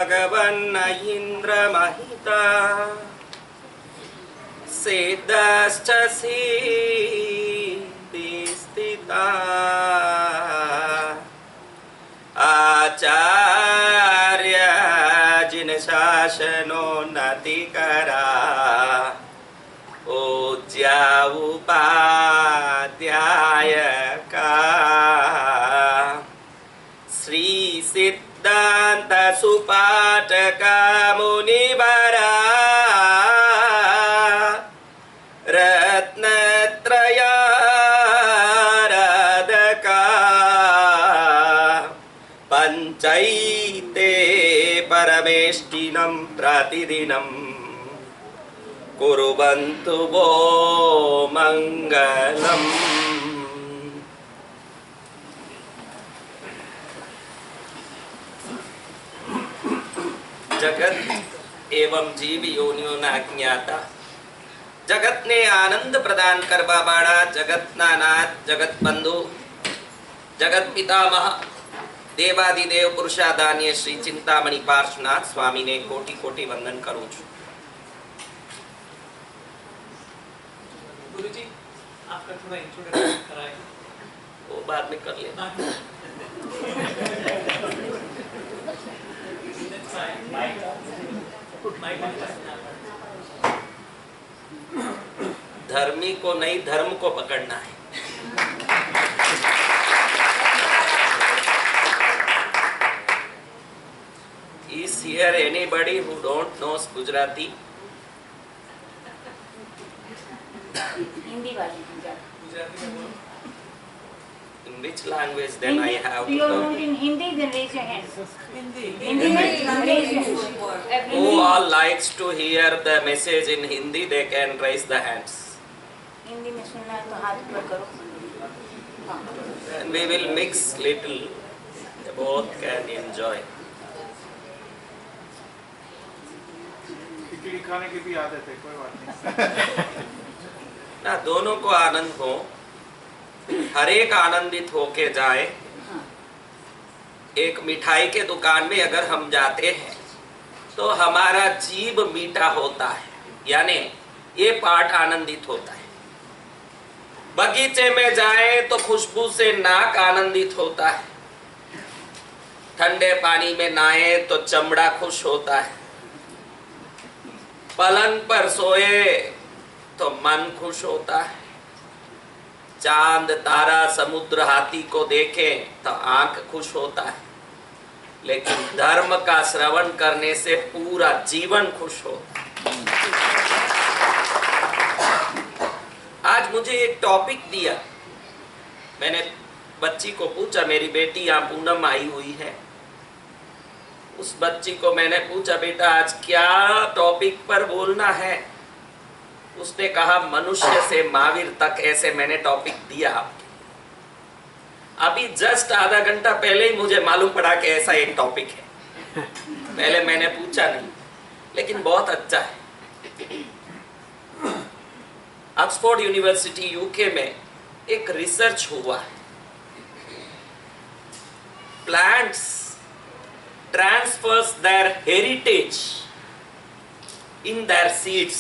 भगवन् इन्द्रमहिता सिद्धश्च सिद्धिस्थिता आचार्यजिनशासनोन्नतिकरा पूज्या उपाध्यायका श्री सिद्धांत सुपाठका मुनिवरा रत्नत्रयाराधका पंचैते परमेष्टिनं प्रतिदिनं कुर्वन्तु वो मंगलम्। जगत एवं जीव योनियों ना ज्ञाता जगत ने आनंद प्रदान करवा बाड़ा जगतना नाथ जगत बंधु जगत पितामह देवादिदेव पुरुषादान्य श्री चिंतामणि पार्श्वनाथ स्वामी ने कोटि कोटि वंदन करूं छू। गुरुजी आपका थोड़ा इंट्रोडक्शन कराएं। वो बाद में कर लेना। धर्मी को नहीं धर्म को पकड़ना है। Is here anybody who don't knows Gujarati? Hindi वाली गुजराती में बोलो। In which language then I have to you are talk? not in Hindi, then raise your hand. Hindi Hindi में raise your hand. Who all likes to hear the message in Hindi, they can raise the hands. Hindi में सुनना है तो हाथ ऊपर करो। हाँ। And we will mix little. They both can enjoy. खिचड़ी खाने की भी आदत है, कोई बात नहीं। ना दोनों को आनंद हो, हर एक आनंदित होके जाए। एक मिठाई के दुकान में अगर हम जाते हैं तो हमारा जीभ मीठा होता है, यानी ये पार्ट आनंदित होता है। बगीचे में जाए तो खुशबू से नाक आनंदित होता है। ठंडे पानी में नहाए तो चमड़ा खुश होता है। पलंग पर सोए तो मन खुश होता है। चांद तारा समुद्र हाथी को देखे तो आंख खुश होता है। लेकिन धर्म का श्रवण करने से पूरा जीवन खुश होता है। आज मुझे एक टॉपिक दिया, मैंने बच्ची को पूछा, मेरी बेटी यहाँ पूनम आई हुई है, उस बच्ची को मैंने पूछा बेटा आज क्या टॉपिक पर बोलना है। उसने कहा मनुष्य से महावीर तक, ऐसे मैंने टॉपिक दिया आपको। अभी जस्ट आधा घंटा पहले ही मुझे मालूम पड़ा कि ऐसा एक टॉपिक है। पहले मैंने पूछा नहीं, लेकिन बहुत अच्छा है। ऑक्सफोर्ड यूनिवर्सिटी यूके में एक रिसर्च हुआ है। Plants transfers their heritage in their seeds.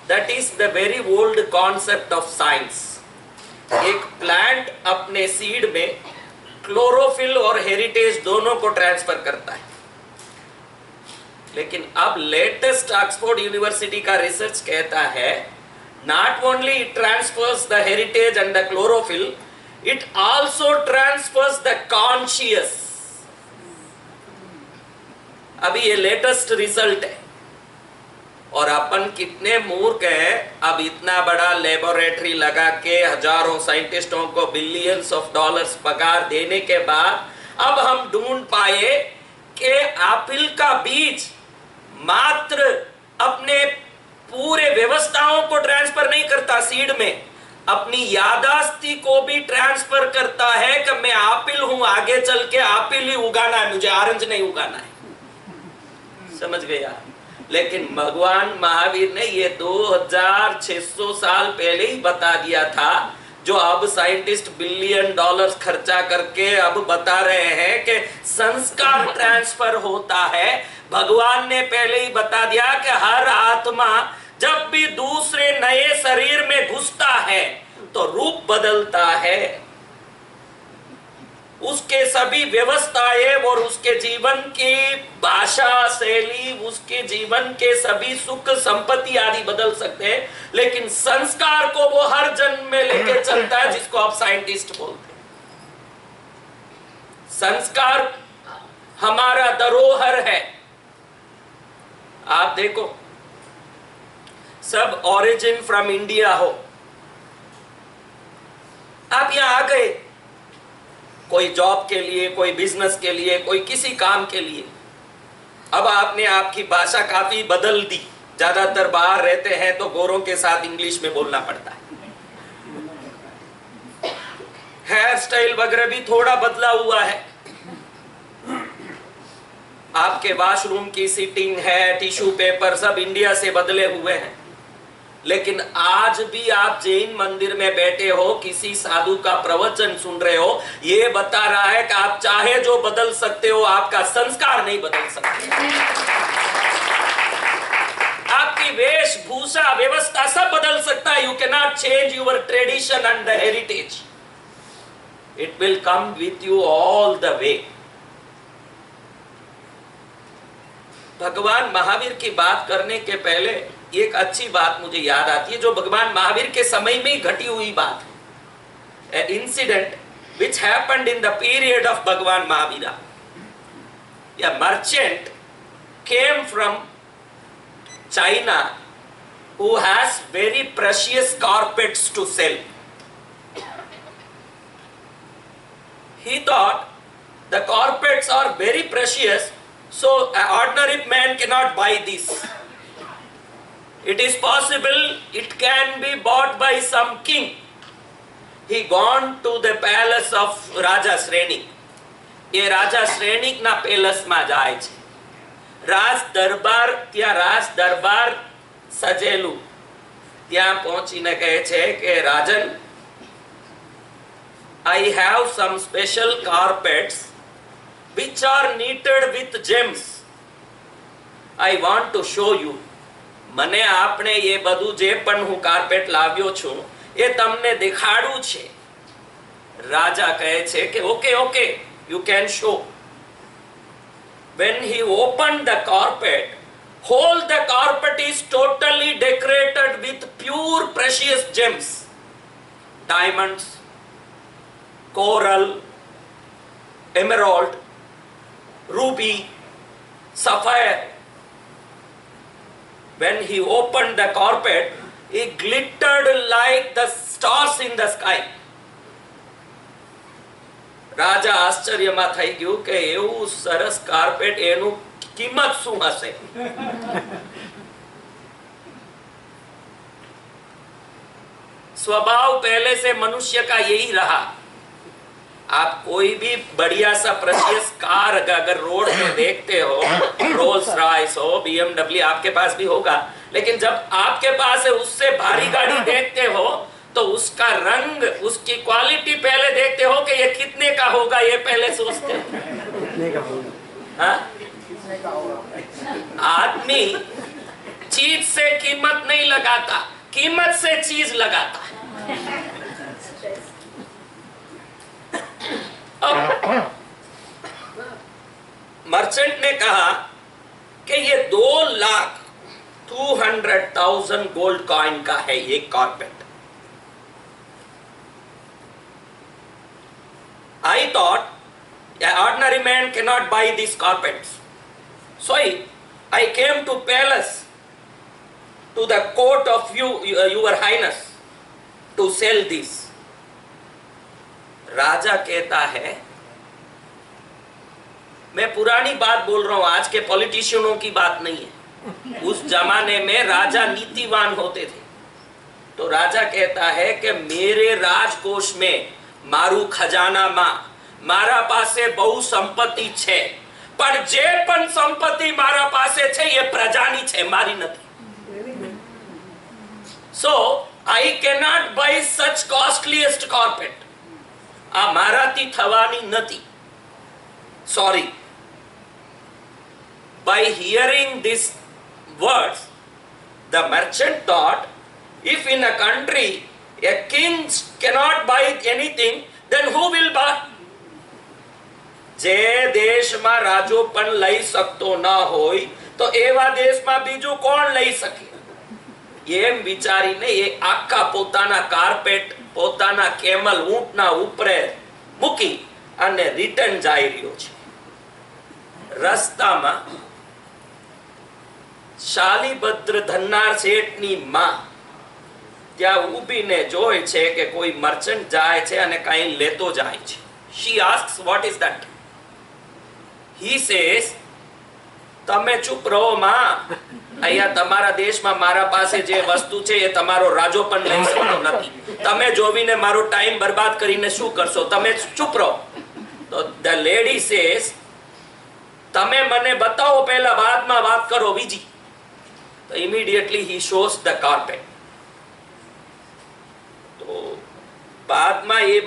That is the very old concept of science. एक प्लांट अपने सीड में क्लोरोफिल और हेरिटेज दोनों को ट्रांसफर करता है। लेकिन अब लेटेस्ट ऑक्सफोर्ड यूनिवर्सिटी का रिसर्च कहता है not only it transfers the heritage and the chlorophyll, it also transfers the conscious. अभी ये लेटेस्ट रिजल्ट है और अपन कितने मूर्ख हैं। अब इतना बड़ा लेबोरेटरी लगा के हजारों साइंटिस्टों को बिलियंस ऑफ डॉलर्स पगार देने के बाद अब हम ढूंढ पाए कि एप्पल का बीज मात्र अपने पूरे व्यवस्थाओं को ट्रांसफर नहीं करता सीड में, अपनी यादाश्ती को भी ट्रांसफर करता है कि मैं एप्पल हूं, आगे चल के एप्पल ही उगाना है, मुझे ऑरेंज नहीं उगाना है। समझ गया? लेकिन भगवान महावीर ने ये 2600 साल पहले ही बता दिया था जो अब साइंटिस्ट बिलियन डॉलर्स खर्चा करके अब बता रहे हैं कि संस्कार ट्रांसफर होता है। भगवान ने पहले ही बता दिया कि हर आत्मा जब भी दूसरे नए शरीर में घुसता है तो रूप बदलता है, उसके सभी व्यवस्थाएं और उसके जीवन की भाषा शैली, उसके जीवन के सभी सुख संपत्ति आदि बदल सकते हैं, लेकिन संस्कार को वो हर जन्म में लेके चलता है, जिसको आप साइंटिस्ट बोलते हैं। संस्कार हमारा धरोहर है। आप देखो, सब ओरिजिन फ्रॉम इंडिया हो, आप यहां आ गए कोई जॉब के लिए, कोई बिजनेस के लिए, कोई किसी काम के लिए, अब आपने आपकी भाषा काफी बदल दी। ज्यादातर बाहर रहते हैं तो गोरों के साथ इंग्लिश में बोलना पड़ता है। हेयर स्टाइल वगैरह भी थोड़ा बदला हुआ है, आपके वॉशरूम की सीटिंग है, टिश्यू पेपर सब इंडिया से बदले हुए हैं। लेकिन आज भी आप जैन मंदिर में बैठे हो, किसी साधु का प्रवचन सुन रहे हो, ये बता रहा है कि आप चाहे जो बदल सकते हो, आपका संस्कार नहीं बदल सकते। आपकी वेशभूषा व्यवस्था सब बदल सकता है। You can not change your tradition and the heritage, it will come with you all the way. भगवान महावीर की बात करने के पहले एक अच्छी बात मुझे याद आती है, जो भगवान महावीर के समय में ही घटी हुई बात है। An incident which happened in the period of Bhagwan Mahavira. A merchant came from China who has very precious carpets to sell. He thought the carpets are very precious, so an ordinary man cannot buy this. It is possible it can be bought by some king. He gone to the palace of Raja Shrenik. ये राजा श्रेणिक ना palace માં જાય છે। રાજ દરબાર, ત્યાં રાજ દરબાર સજેલું, ત્યાં પહોંચીને કહે છે કે રાજન, I have some special carpets which are knitted with gems. I want to show you. મને આપણે એ બધું જે પણ હું કાર્પેટ લાવ્યો છું એ તમને દેખાડું છે। રાજા કહે છે કે okay okay, you can show. When he opened the carpet, whole the carpet is totally decorated with pure precious gems, diamonds, coral, emerald, ruby, sapphire. When he opened the carpet, it glittered like the stars in the sky. રાજા આશ્ચર્યમાં થઈ ગયું કે એવું સરસ carpet, એનું કિંમત શું હશે? स्वभाव पहले से मनुष्य का यही रहा। आप कोई भी बढ़िया सा प्रेशियस कार अगर रोड में देखते हो, रोल्स रॉयस हो, BMW आपके पास भी होगा, लेकिन जब आपके पास है उससे भारी गाड़ी देखते हो तो उसका रंग, उसकी क्वालिटी पहले देखते हो कि ये कितने का होगा, ये पहले सोचते हो। हाँ? आदमी चीज से कीमत नहीं लगाता, कीमत से चीज लगाता है। मर्चेंट ने कहा कि ये 2,200,000 गोल्ड कॉइन का है ये carpet. I thought an ordinary man cannot buy these carpets, so I came to palace, to the court of your highness, to sell this. राजा कहता है, मैं पुरानी बात बोल रहा हूं, आज के पॉलिटिशियनों की बात नहीं है। उस जमाने में राजा नीतिवान होते थे। तो राजा कहता है कि मेरे राजकोष में, मारू खजाना मा मारा पासे बहु संपत्ति छे, पर जे पण संपत्ति मारा पासे छे ये प्रजानी छे, मारी नथी। So I cannot buy such costliest carpet. આ મારાથી થવાની નથી. Sorry. By hearing these words, the merchant thought, if in a country a king cannot buy anything, then who will buy? જે દેશમાં રાજો પણ લઈ શકતો ન હોય તો એવા દેશમાં બીજું કોણ લઈ શકે? એમ વિચારીને એ આખા પોતાના કાર્પેટ પોતાના કેમલ ઊંટના ઉપરે મૂકી અને રિટર્ન જઈ રહ્યો છે. રસ્તામાં શાલીભદ્ર ધન્નાર શેઠની માં ત્યાં ઊભીને જોઈ છે કે કોઈ મર્ચન્ટ જાય છે અને કંઈ લેતો જાય છે. She asks, what is that? He says, તમે ચૂપ રહો માં, અહીંયા તમારા દેશમાં મારા પાસે જે વસ્તુ છે એ તમારો રાજો પણ લઈ શકતો નથી. તમે જોવીને મારો ટાઈમ બરબાદ કરીને શું કરશો? તમે ચૂપ રહો. તો the lady says, તમે મને બતાવો પહેલા, બાદમાં વાત કરો બીજી. તો immediately he shows the carpet. તો બાદમાં એ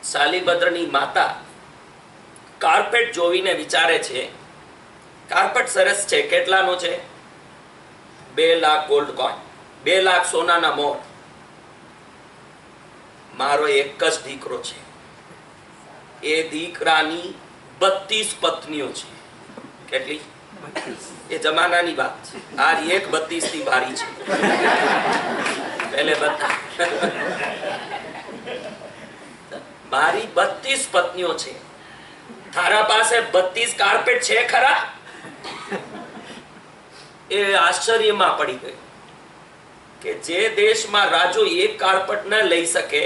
શાલીભદ્રની માતા કાર્પેટ જોવીને વિચારે છે, કાર્પેટ સરસ છે, કેટલાનું છે? 2 લાખ ગોલ્ડ કોઈન, 2 લાખ સોનાના મોર. મારો એક જ દીકરો છે, એ દીકરાની 32 પત્નીઓ છે. કેટલી? એ જમાનાની વાત છે. આ એક 32 થી ભારી છે. પહેલે બતા મારી 32 પત્નીઓ છે, તારા પાસે 32 કાર્પેટ છે ખરા? એ આશ્ચર્યમાં પડી ગયો કે જે દેશમાં રાજો એક કાર્પેટ ન લઈ શકે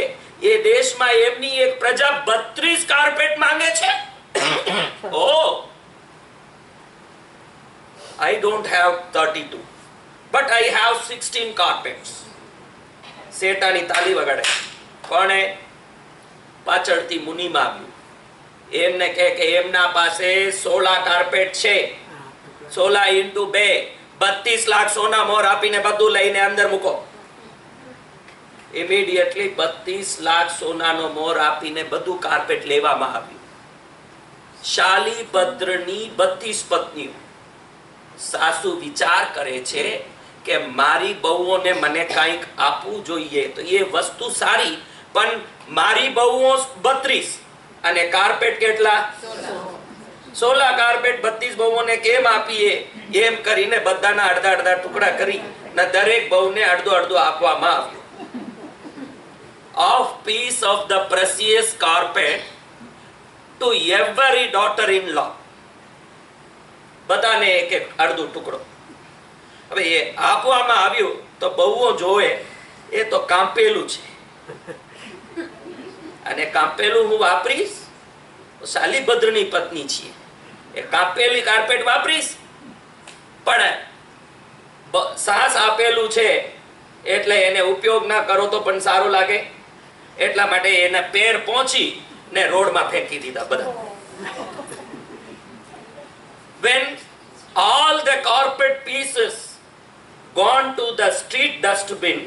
એ દેશમાં એમની એક પ્રજા 32 કાર્પેટ માંગે છે. ઓ, I don't have 32, but I have 16 carpets. શેઠાની તાલી વગાડે. કોણે? પાછળથી મુનિમાં આવ્યું. એમને કહે કે એમના પાસે 16 કાર્પેટ છે. 16 into 2, 32 લાખ સોના મોર આપીને બધું લઈને અંદર મૂકો. ઇમિડિયેટલી 32 લાખ સોનાનો મોર આપીને બધું કાર્પેટ લેવામાં આવ્યું. શાલીભદ્રની 32 પત્નીઓ. સાસુ વિચાર કરે છે કે મારી બહુઓને મને કંઈક આપવું જોઈએ, તો એ વસ્તુ સારી, પણ મારી બહુઓ 32 અને કાર્પેટ કેટલા? 16 કાર્પેટ 32 બહુઓને કેમ આપીએ? એમ કરીને બધાના અડધા અડધા ટુકડા કરી ને દરેક બહુને અડધો અડધો આપવામાં આવ્યો. Of piece of the precious carpet to every daughter-in-law. બધાને એક એક અડધો ટુકડો. હવે એ આપવામાં આવ્યું તો બહુઓ જોવે એ તો કાંપેલું છે, અને કાંપેલું હું વાપરીશ? શાલીભદ્રની પત્ની છીએ, એ કાપેલી કાર્પેટ વાપરીશ? પણ સાસ આપેલું છે એટલે એને ઉપયોગ ના કરો તો પણ સારું લાગે, એટલા માટે એના પેર પહોંચી ને રોડમાં ફેંકી દીધા બધા. When all the carpet pieces gone to the street dustbin,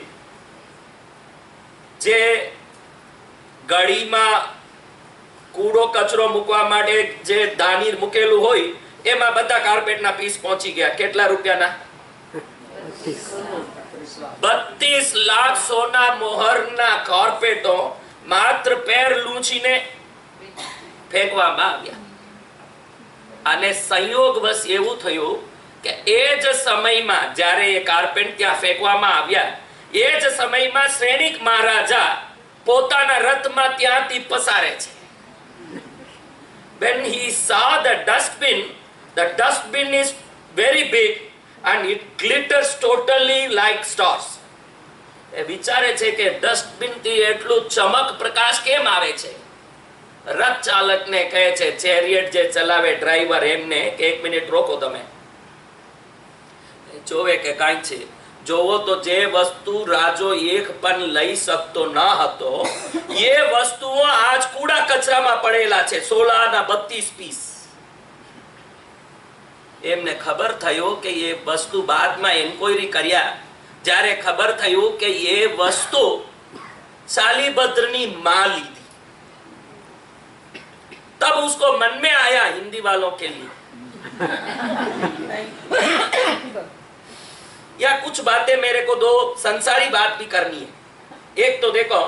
જે ગળીમાં કૂડો કચરો મૂકવા માટે જે દાનીર મૂકેલું હોય એમાં બધા કાર્પેટના પીસ પહોંચી ગયા. કેટલા રૂપિયાના? 32 લાખ સોના મોહરના કાર્પેટો માત્ર પેર લૂંચીને ફેંકવામાં આવ્યા. અને સંયોગવશ એવું થયું કે એ જ સમયમાં જ્યારે એ કાર્પેટ ત્યાં ફેંકવામાં આવ્યા એ જ સમયમાં સૈનિક મહારાજા પોતાના રથમાં ત્યાંથી પસારે છે. When he saw the dustbin is very big and it glitters totally like stars. એ વિચારે છે કે ડસ્ટબિન થી એટલું ચમક પ્રકાશ કેમ આવે છે? રથ ચાલકને કહે છે, ચેરિયટ જે ચલાવે ડ્રાઈવર, એમને કે 1 મિનિટ રોકો, તમે જોવે કે કાંઈ છે. જોવો તો જે વસ્તુ રાજો એક પણ લઈ શકતો ન હતો એ વસ્તુઓ આજ કૂડા કચરામાં પડેલા છે, 16 ના 32 પીસ. એમને ખબર થયો કે એ વસ્તુ બાદમાં એન્ક્વાયરી કર્યા જ્યારે ખબર થયું કે એ વસ્તુ शालीभद्रनी मां ली थी, तब उसको मन में आया हिंदी वालों के लिए या कुछ बातें मेरे को दो संसारी बात भी करनी है। एक तो देखो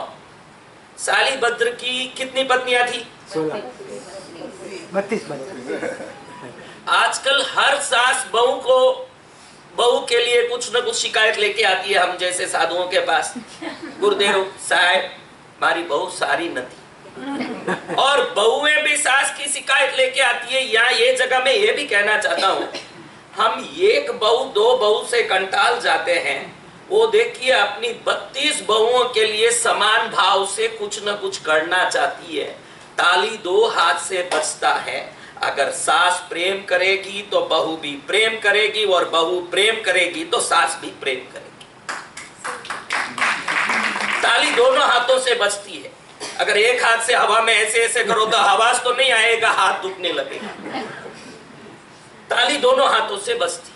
शालीभद्र की कितनी पत्नियां थी? 32। आजकल हर सास बहू के लिए कुछ न कुछ शिकायत लेके आती है हम जैसे साधुओं के पास। गुरुदेव साहब मारी बहू सारी नहीं, और बहुएं भी सास की शिकायत लेके आती है। यहाँ ये जगह में ये भी कहना चाहता हूँ, हम एक बहू दो बहू से कंटाल जाते हैं। वो देखिए अपनी 32 बहुओं के लिए समान भाव से कुछ न कुछ करना चाहती है। ताली दो हाथ से बजता है। अगर सास प्रेम करेगी तो बहू भी प्रेम करेगी, और बहू प्रेम करेगी तो सास भी प्रेम करेगी। ताली दोनों हाथों से बजती है। अगर एक हाथ से हवा में ऐसे ऐसे करो तो आवाज तो नहीं आएगा, हाथ दुखने लगेगा। ताली दोनों हाथों से बजती।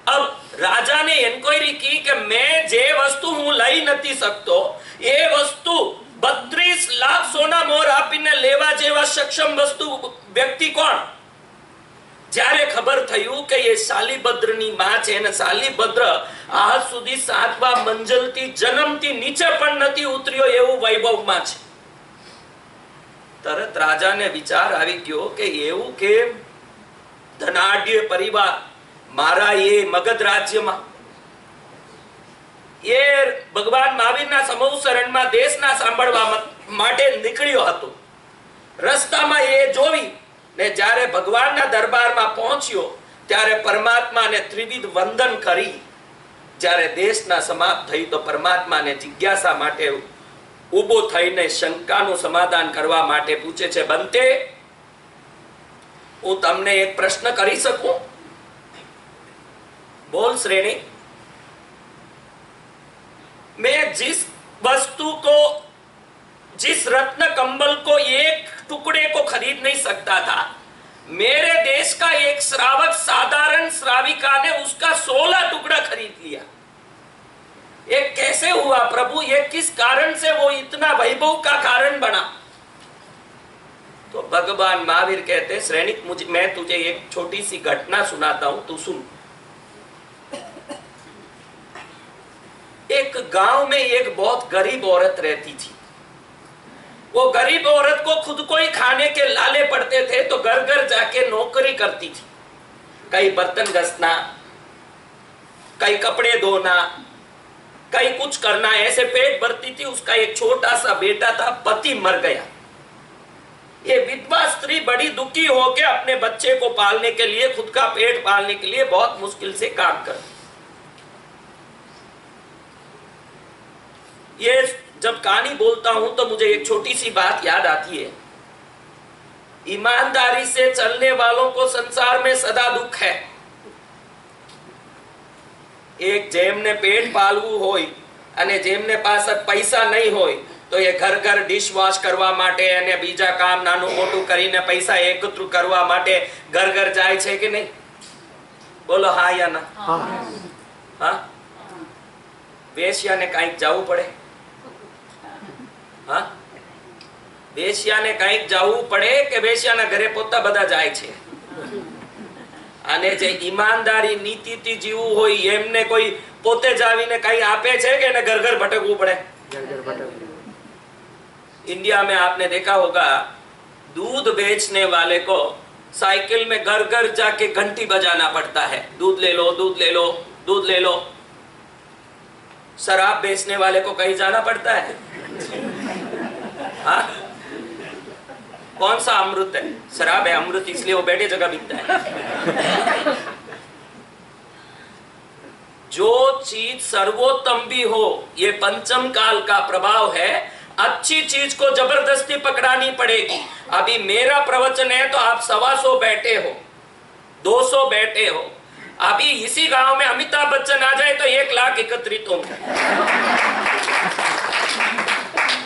अब राजा ने इंक्वायरी की कि मैं जे वस्तु हूं लई नहीं सकतो, ये वस्तु 32 लाख सोना मोर आपीने लेवा जेवा सक्षम वस्तु व्यक्ति कोण? જ્યારે ખબર થયું કે એ શાલીભદ્રની માં છે અને શાલીભદ્ર આજ સુધી 7મા મંજલથી જન્મથી નીચે પણ નથી ઉતર્યો એવું વૈભવમાં છે, તરત રાજાને વિચાર આવી ગયો કે એવું કેમ? ધનાઢ્ય પરિવાર મારા એ મગધ રાજ્યમાં એ ભગવાન મહાવીરના સમૂહ શરણમાં દેશના સાંભળવા માટે નીકળ્યો હતો। રસ્તામાં એ જોવી ને જ્યારે ભગવાનના દરબારમાં પહોંચ્યો ત્યારે પરમાત્માને ત્રિવિધ વંદન કરી। જ્યારે દેશના સમાપ્ત થઈ તો પરમાત્માને જિજ્ઞાસા માટે ઊભો થઈને શંકાનું સમાધાન કરવા માટે પૂછે છે, બંતે હું તમને એક પ્રશ્ન કરી શકું? બોલ શ્રેણી। मैं जिस वस्तु को, जिस रत्न कंबल को एक टुकड़े को खरीद नहीं सकता था, मेरे देश का एक श्रावक साधारण श्राविका ने उसका 16 टुकड़ा खरीद लिया। ये कैसे हुआ प्रभु? ये किस कारण से वो इतना वैभव का कारण बना? तो भगवान महावीर कहते, श्रेणिक मैं तुझे एक छोटी सी घटना सुनाता हूं, तू सुन। एक गांव में एक बहुत गरीब औरत रहती थी। वो गरीब औरत को खुद को ही खाने के लाले पड़ते थे, तो घर घर जाके नौकरी करती थी। कई बर्तन घसना, कई कपड़े धोना, कई कुछ करना, ऐसे पेट भरती थी। उसका एक छोटा सा बेटा था, पति मर गया। ये विधवा स्त्री बड़ी दुखी होकर अपने बच्चे को पालने के लिए, खुद का पेट पालने के लिए बहुत मुश्किल से काम करती। ये जब कहानी बोलता हूं तो मुझे एक छोटी सी बात याद आती है। ईमानदारी से चलने वालों को संसार में सदा दुख है। एक जेमने पेट पालવું હોય અને જેમને પાસે પૈસા નહીં હોય તો એ ઘર ઘર ડિશ વોશ કરવા માટે અને બીજા કામ નાનું મોટું કરીને પૈસા એકત્ર કરવા માટે ઘર ઘર જાય છે કે નહીં? બોલો હા યા ના? હા? વેશ્યાને કાંઈક જવું પડે? હા? વેશ્યાને કાંઈક જવું પડે કે વેશ્યાના ઘરે પોતા બધા જાય છે? અને જે ઈમાનદારી નીતિથી જીવવું હોય એમને કોઈ પોતે જ આવીને કઈ આપે છે કે એને ઘર ઘર ભટકવું પડે? इंडिया में आपने देखा होगा, दूध बेचने वाले को साइकिल में घर घर जाके घंटी बजाना पड़ता है, दूध ले लो, दूध ले लो, दूध ले लो। शराब बेचने वाले को कहीं जाना पड़ता है? हाँ? कौन सा अमृत है? शराब है अमृत, इसलिए वो बैठे जगह बिकता है। जो चीज सर्वोत्तम भी हो, ये पंचम काल का प्रभाव है। अच्छी चीज को जबरदस्ती पकड़ानी पड़ेगी। अभी मेरा प्रवचन है तो आप 125 बैठे हो, 200 बैठे हो। अभी इसी गांव में अमिताभ बच्चन आ जाए तो 1 लाख एकत्रित होंगे।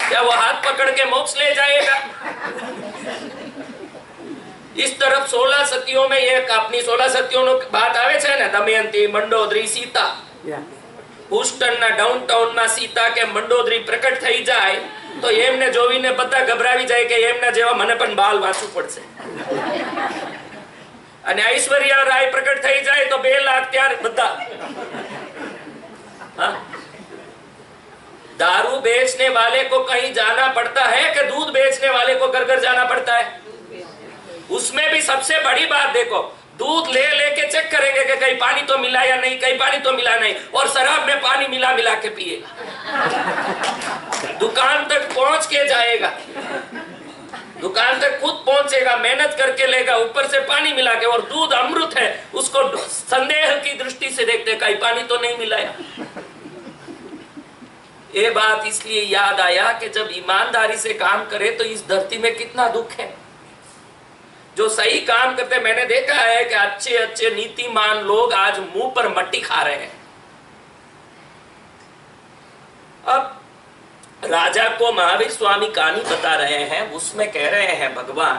क्या वो हाथ पकड़ के मोक्ष ले जाएगा? इस तरफ 16 सतियों में एक अपनी 16 सतियों बात आवे छे ने, दमयंती, मंडोदरी, सीता। હુસ્ટનના ડાઉનટાઉનમાં સીતા કે મંડોદરી પ્રકટ થઈ જાય તો એમને જોઈને બધા ગભરાવી જાય કે એમના જેવા મને પણ બાલ વાંચવું પડશે. અને ઐશ્વર્યા રાય પ્રકટ થઈ જાય તો 2 લાખ ત્યાર બધા. हाँ? दारू बेचने वाले को कहीं जाना पड़ता है कि दूध बेचने वाले को घर घर जाना पड़ता है? उसमें भी सबसे बड़ी बात देखो, दूध ले लेके चेक करेंगे कि कहीं पानी तो मिला या नहीं, कहीं पानी तो मिला नहीं, और शराब में पानी मिला मिला के पिएगा. दुकान तक पहुंच के जाएगा, दुकान तक खुद पहुंचेगा, मेहनत करके लेगा, ऊपर से पानी मिला के, और दूध अमृत है, उसको संदेह की दृष्टि से देखते कहीं पानी तो नहीं मिलाया. ये बात इसलिए याद आया कि जब ईमानदारी से काम करे तो इस धरती में कितना दुख है. जो सही काम करते, मैंने देखा है कि अच्छे अच्छे नीतिमान लोग आज मुंह पर मट्टी खा रहे हैं. अब राजा को महावीर स्वामी कहानी बता रहे हैं, उसमें कह रहे हैं भगवान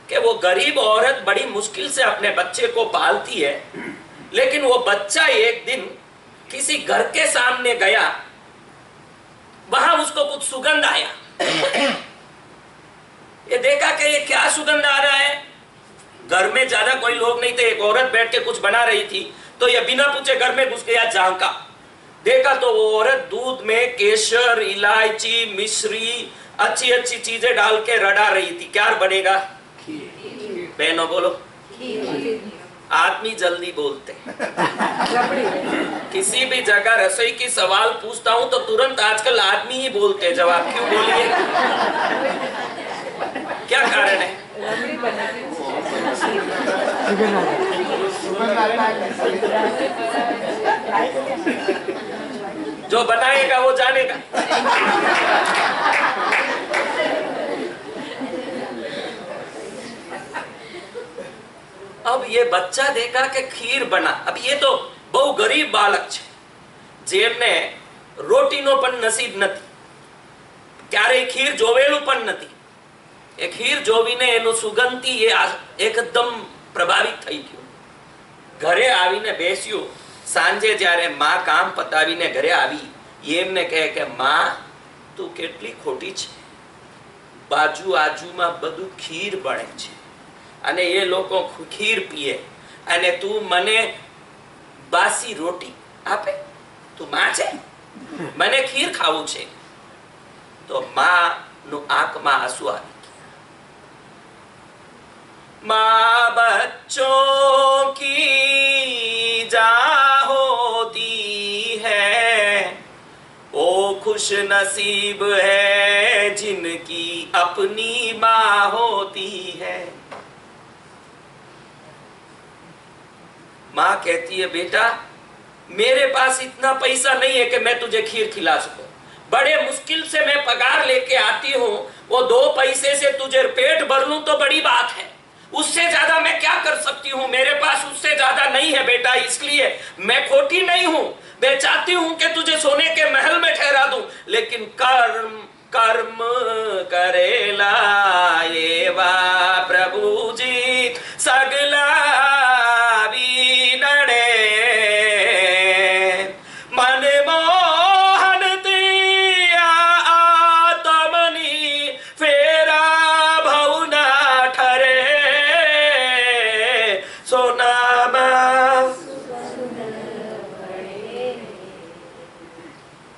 कि वो गरीब औरत बड़ी मुश्किल से अपने बच्चे को पालती है, लेकिन वो बच्चा एक दिन किसी घर के सामने गया, वहां उसको कुछ सुगंध आया. ये देखा कि ये क्या सुगंध आ रहा है. घर में ज्यादा कोई लोग नहीं थे, एक औरत बैठ के कुछ बना रही थी, तो ये बिना पूछे घर में घुस गया, झांका, देखा तो वो औरत दूध में केसर, इलायची, मिश्री, अच्छी अच्छी चीजें डाल के रड़ा रही थी. क्या बनेगा? बहनों बोलो. आदमी जल्दी बोलते. किसी भी जगह रसोई की सवाल पूछता हूं तो तुरंत आजकल आदमी ही बोलते जवाब. क्यों बोलिए? क्या कारण है? जो बताएगा वो जानेगा. अब ये बच्चा देखा कि खीर बना. अब ये तो बहु गरीब बालक है, जेमने रोटीनो पण नसीब नथी, क्यारे खीर जोवेलू पण नथी. એ ખીર જોવીને એનો સુગંધથી એ એકદમ પ્રભાવિત થઈ ગયો. ઘરે આવીને બેસ્યો. સાંજે જ્યારે માં કામ પતાવીને ઘરે આવી, એમને કહે કે માં તું કેટલી ખોટી છે. બાજુ આજુમાં બધું ખીર બને છે અને એ લોકો ખીર પીએ અને તું મને બાસી રોટી આપે. તું માં છે, મને ખીર ખાવું છે. તો માનું આંખમાં આંસુ આવી. माँ बच्चों की जा होती है, ओ खुश नसीब है जिनकी अपनी माँ होती है. माँ कहती है बेटा मेरे पास इतना पैसा नहीं है कि मैं तुझे खीर खिला सकूं. बड़े मुश्किल से मैं पगार लेके आती हूँ, वो 2 पैसे से तुझे पेट भर लूं तो बड़ी बात है. उससे ज्यादा मैं क्या कर सकती हूँ? मेरे पास उससे ज्यादा नहीं है बेटा. इसलिए मैं खोटी नहीं हूँ. मैं चाहती हूँ कि तुझे सोने के महल में ठहरा दूं, लेकिन कर्म कर्म करेला ये वा प्रभु जी सगला नड़े मन मोहन तिया आत्मनी फेरा भवना ठरे सोनामा.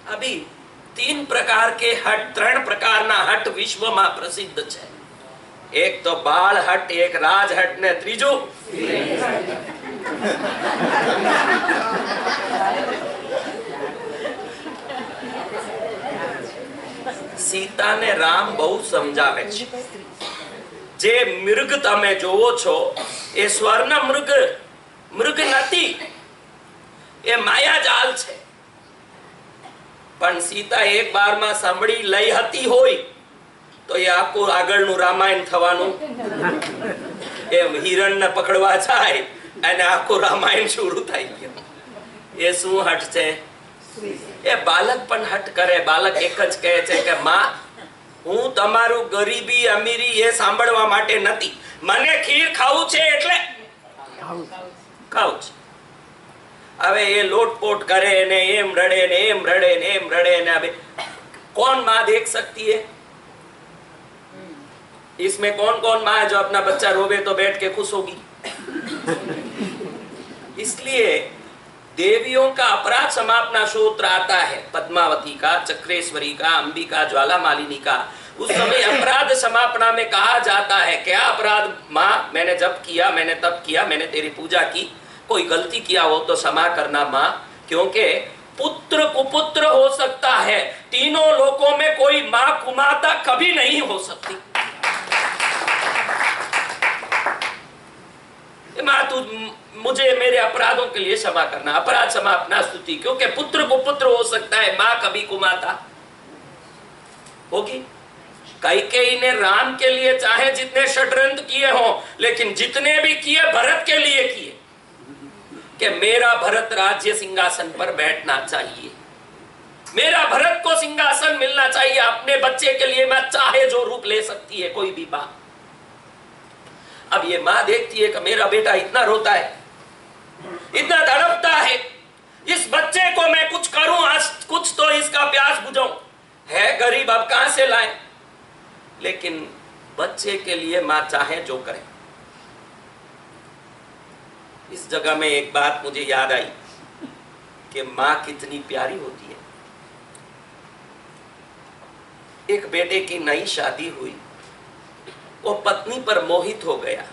अभी 3 प्रकार के हट, 3 प्रकारना हट विश्वમાં પ્રસિદ્ધ છે. એક તો બાળ હટ, એક રાજ હટ ને ત્રીજું સીતાને રામ બહુ સમજાવે છે. જે મૃગ તમે જોવો છો એ સ્વર્ણ મૃગ નથી, એ માયાજાલ છે. પણ સીતા એક બારમાં સાંભળી લઈ હતી હોય તો એ આખું આગળનું રામાયણ થવાનું. એ હિરણને પકડવા જાય અને આખું રામાયણ શરૂ થઈ ગયું. એ શું હટ છે? એ બાલક પણ હટ કરે. બાલક એક જ કહે છે કે માં હું તમારું ગરીબી અમીરી એ સાંભળવા માટે નથી, મને ખીર ખાવું છે એટલે ખાવું છે. હવે એ લોટપોટ કરે ને એમ રડે ને એમ રડે ને એમ રડे ને હવે कौन माँ देख सकती है? इसमें कौन कौन माँ है जो अपना बच्चा रोवे तो बैठ के खुश होगी? इसलिए देवियों का अपराध समापना सूत्र आता है, पद्मावती का, चक्रेश्वरी का, अंबिका, ज्वाला मालिनी का। उस समय अपराध समापना में कहा जाता है क्या अपराध माँ, मैंने जब किया, मैंने तब किया, मैंने तेरी पूजा की, कोई गलती किया हो तो क्षमा करना माँ, क्योंकि पुत्र कुपुत्र हो सकता है, तीनों लोकों में कोई माँ कुमाता कभी नहीं हो सकती। माँ तू मुझे मेरे अपराधों के लिए क्षमा करना, अपराध समापना स्तुति, क्योंकि पुत्र कुपुत्र हो सकता है, माँ कभी कुमाता होगी। कैकेयी ने राम के लिए चाहे जितने षड्यंत्र किए हों, लेकिन जितने भी किए भरत के लिए किए कि मेरा भरत राज्य सिंहासन पर बैठना चाहिए, मेरा भरत को सिंहासन मिलना चाहिए। अपने बच्चे के लिए मैं चाहे जो रूप ले सकती है कोई भी मां। अब ये मां देखती है कि मेरा बेटा इतना रोता है, इतना तड़पता है, इस बच्चे को मैं कुछ करूं, आज कुछ तो इसका प्यास बुझाऊं। है गरीब, अब कहां से लाए, लेकिन बच्चे के लिए मां चाहे जो करे। इस जगह में एक बात मुझे याद आई कि मां कितनी प्यारी होती है। एक बेटे की नई शादी हुई, वो पत्नी पर मोहित हो गया।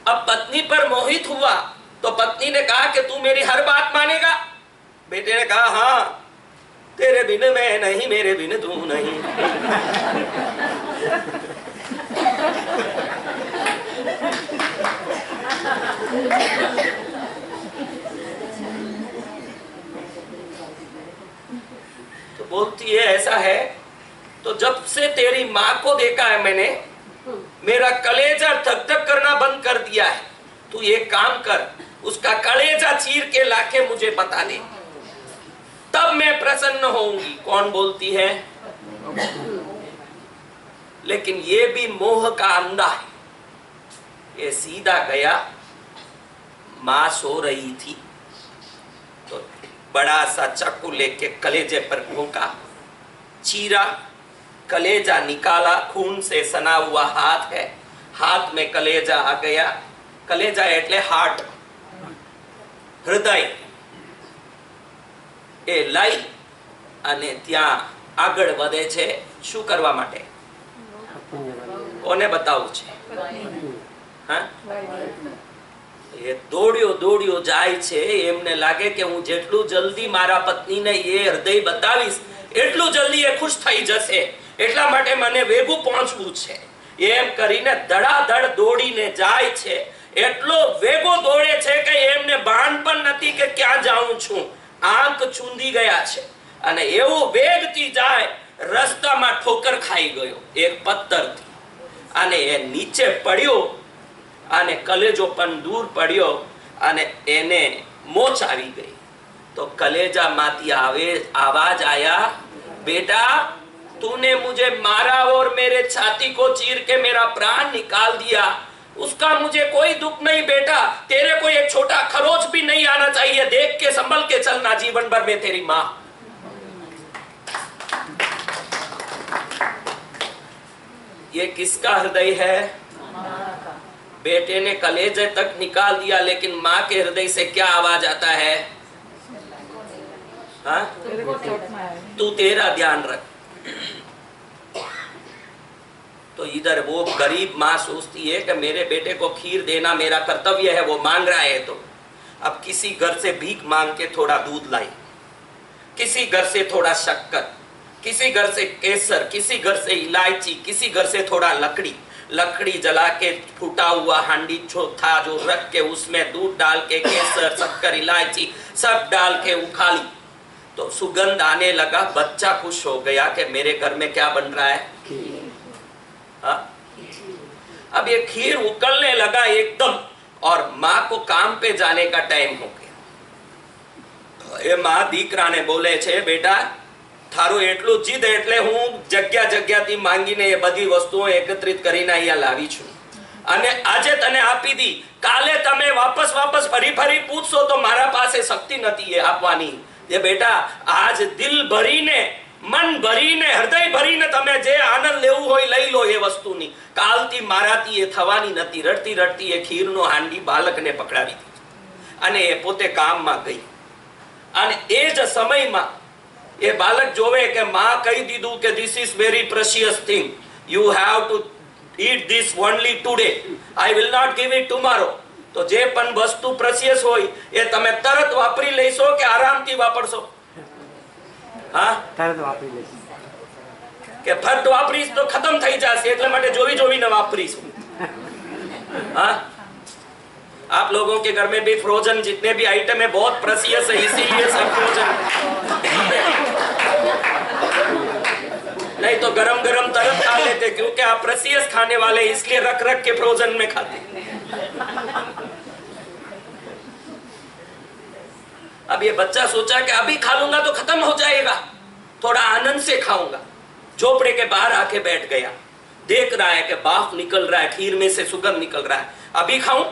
अब पत्नी पर मोहित हुआ तो पत्नी ने कहा कि तू मेरी हर बात मानेगा? बेटे ने कहा हाँ, तेरे बिन मैं नहीं, मेरे बिन तू नहीं। तो बोलती है ऐसा है तो जब से तेरी माँ को देखा है मैंने, मेरा कलेजा धक धक करना बंद कर दिया है। तू एक काम कर, उसका कलेजा चीर के लाके मुझे बता दे, तब मैं प्रसन्न होऊंगी। कौन बोलती है? लेकिन ये भी मोह का अंधा है। ये सीधा गया, मां सो रही थी तो बड़ा सा चाकू लेके कलेजे पर फूंका, चीरा, कलेजा निकाला, खून से सना हुआ हाथ है, हाथ में कलेजा आ गया। कलेजा એટલે હાર્ટ, હૃદય એ લઈ અને ત્યાં આગળ વધે છે। શું કરવા માટે? કોને બતાવું છે? હા, એ દોડ્યો દોડ્યો જાય છે। એમને લાગે કે હું જેટલું જલ્દી મારા પત્નીને એ હૃદય બતાવીશ એટલું જલ્દી એ ખુશ થઈ જશે, એટલા માટે મને વેગું પહોંચવું છે। એમ કરીને ધડાધડ દોડીને જાય છે। એટલો વેગો દોડે છે કે એમને ભાન પણ નથી કે ક્યાં જાઉં છું, આંખ ચૂંધી ગયા છે। અને એવું વેગથી જાય, રસ્તામાં ઠોકર ખાઈ ગયો એક પથ્થરથી અને એ નીચે પડ્યો અને કલેજો પણ દૂર પડ્યો અને એને મોચ આવી ગઈ। तो कलेजाમાંથી आवाज आया, बेटा तूने मुझे मारा और मेरे छाती को चीर के मेरा प्राण निकाल दिया, उसका मुझे कोई दुख नहीं बेटा, तेरे को एक छोटा खरोच भी नहीं आना चाहिए, देख के संभल के चलना, जीवन भर में तेरी माँ। ये किसका हृदय है? बेटे ने कलेजे तक निकाल दिया, लेकिन माँ के हृदय से क्या आवाज आता है? हाँ? तू तेरा ध्यान रख। तो इधर वो गरीब माँ सोचती है कि मेरे बेटे को खीर देना मेरा कर्तव्य है, वो मांग रहा है तो अब किसी घर से भीख मांग के थोड़ा दूध लाई, किसी घर से थोड़ा शक्कर, किसी घर से केसर, किसी घर से इलायची, किसी घर से थोड़ा लकड़ी जला के फूटा हुआ हांडी था जो रख के उसमें दूध डाल के केसर, शक्कर, इलायची सब डाल के उखाली तो सुगंध आने लगा। बच्चा खुश हो गया कि मेरे घर में क्या बन रहा है? हाँ? अब ये खीर उकलने लगा एकदम और माँ को काम पे जाने का टाइम हो गया। ये माँ दीकरा ने बोले छे, बेटा थारू एटलू जिद एटले हूँ जग्या जग्याथी मांगीने ये बधी वस्तुओं एकत्रित करीने अहींया लावी छुं। અને આજે તને આપી દી, કાલે તમે વાપસ ફરી પૂછશો તો મારા પાસે શક્તિ નથી એ આપવાની. એ બેટા આજ દિલ ભરીને, મન ભરીને, હૃદય ભરીને તમે જે આનંદ લેવું હોય લઈ લો એ વસ્તુની. કાલથી મારાથી એ થવાની નથી. રડતી રડતી એ ખીરનો હાંડી બાળકને પકડાવી દીધી અને એ પોતે કામમાં ગઈ. અને એ જ સમયમાં એ બાળક જોવે કે માં કહી દીધું કે this is very precious thing, you have to eat this only today, I will not give it tomorrow. તો જે પણ વસ્તુ પ્રેશિયસ હોય એ તમે તરત વાપરી લેશો કે આરામથી વાપરશો? હા, તરત વાપરી લેશો કે ફટ વાપરીશ તો ખતમ થઈ જશે, એટલે માટે જોઈને વાપરીશ. हाँ, आप लोगों के घर में भी फ्रोजन जितने भी आइटम है बहुत प्रेशियस है, इसीलिए सब फ्रोजन. नहीं तो गरम गरम तरत खा लेते, क्योंकि आप प्रेशियस खाने वाले इसलिए रख रख के फ्रोजन में खाते. अब ये बच्चा सोचा कि अभी खा लूंगा तो खत्म हो जाएगा, थोड़ा आनंद से खाऊंगा. झोपड़े के बाहर आके बैठ गया, देख रहा है कि बाफ निकल रहा है, खीर में से सुगंध निकल रहा है. अभी खाऊं?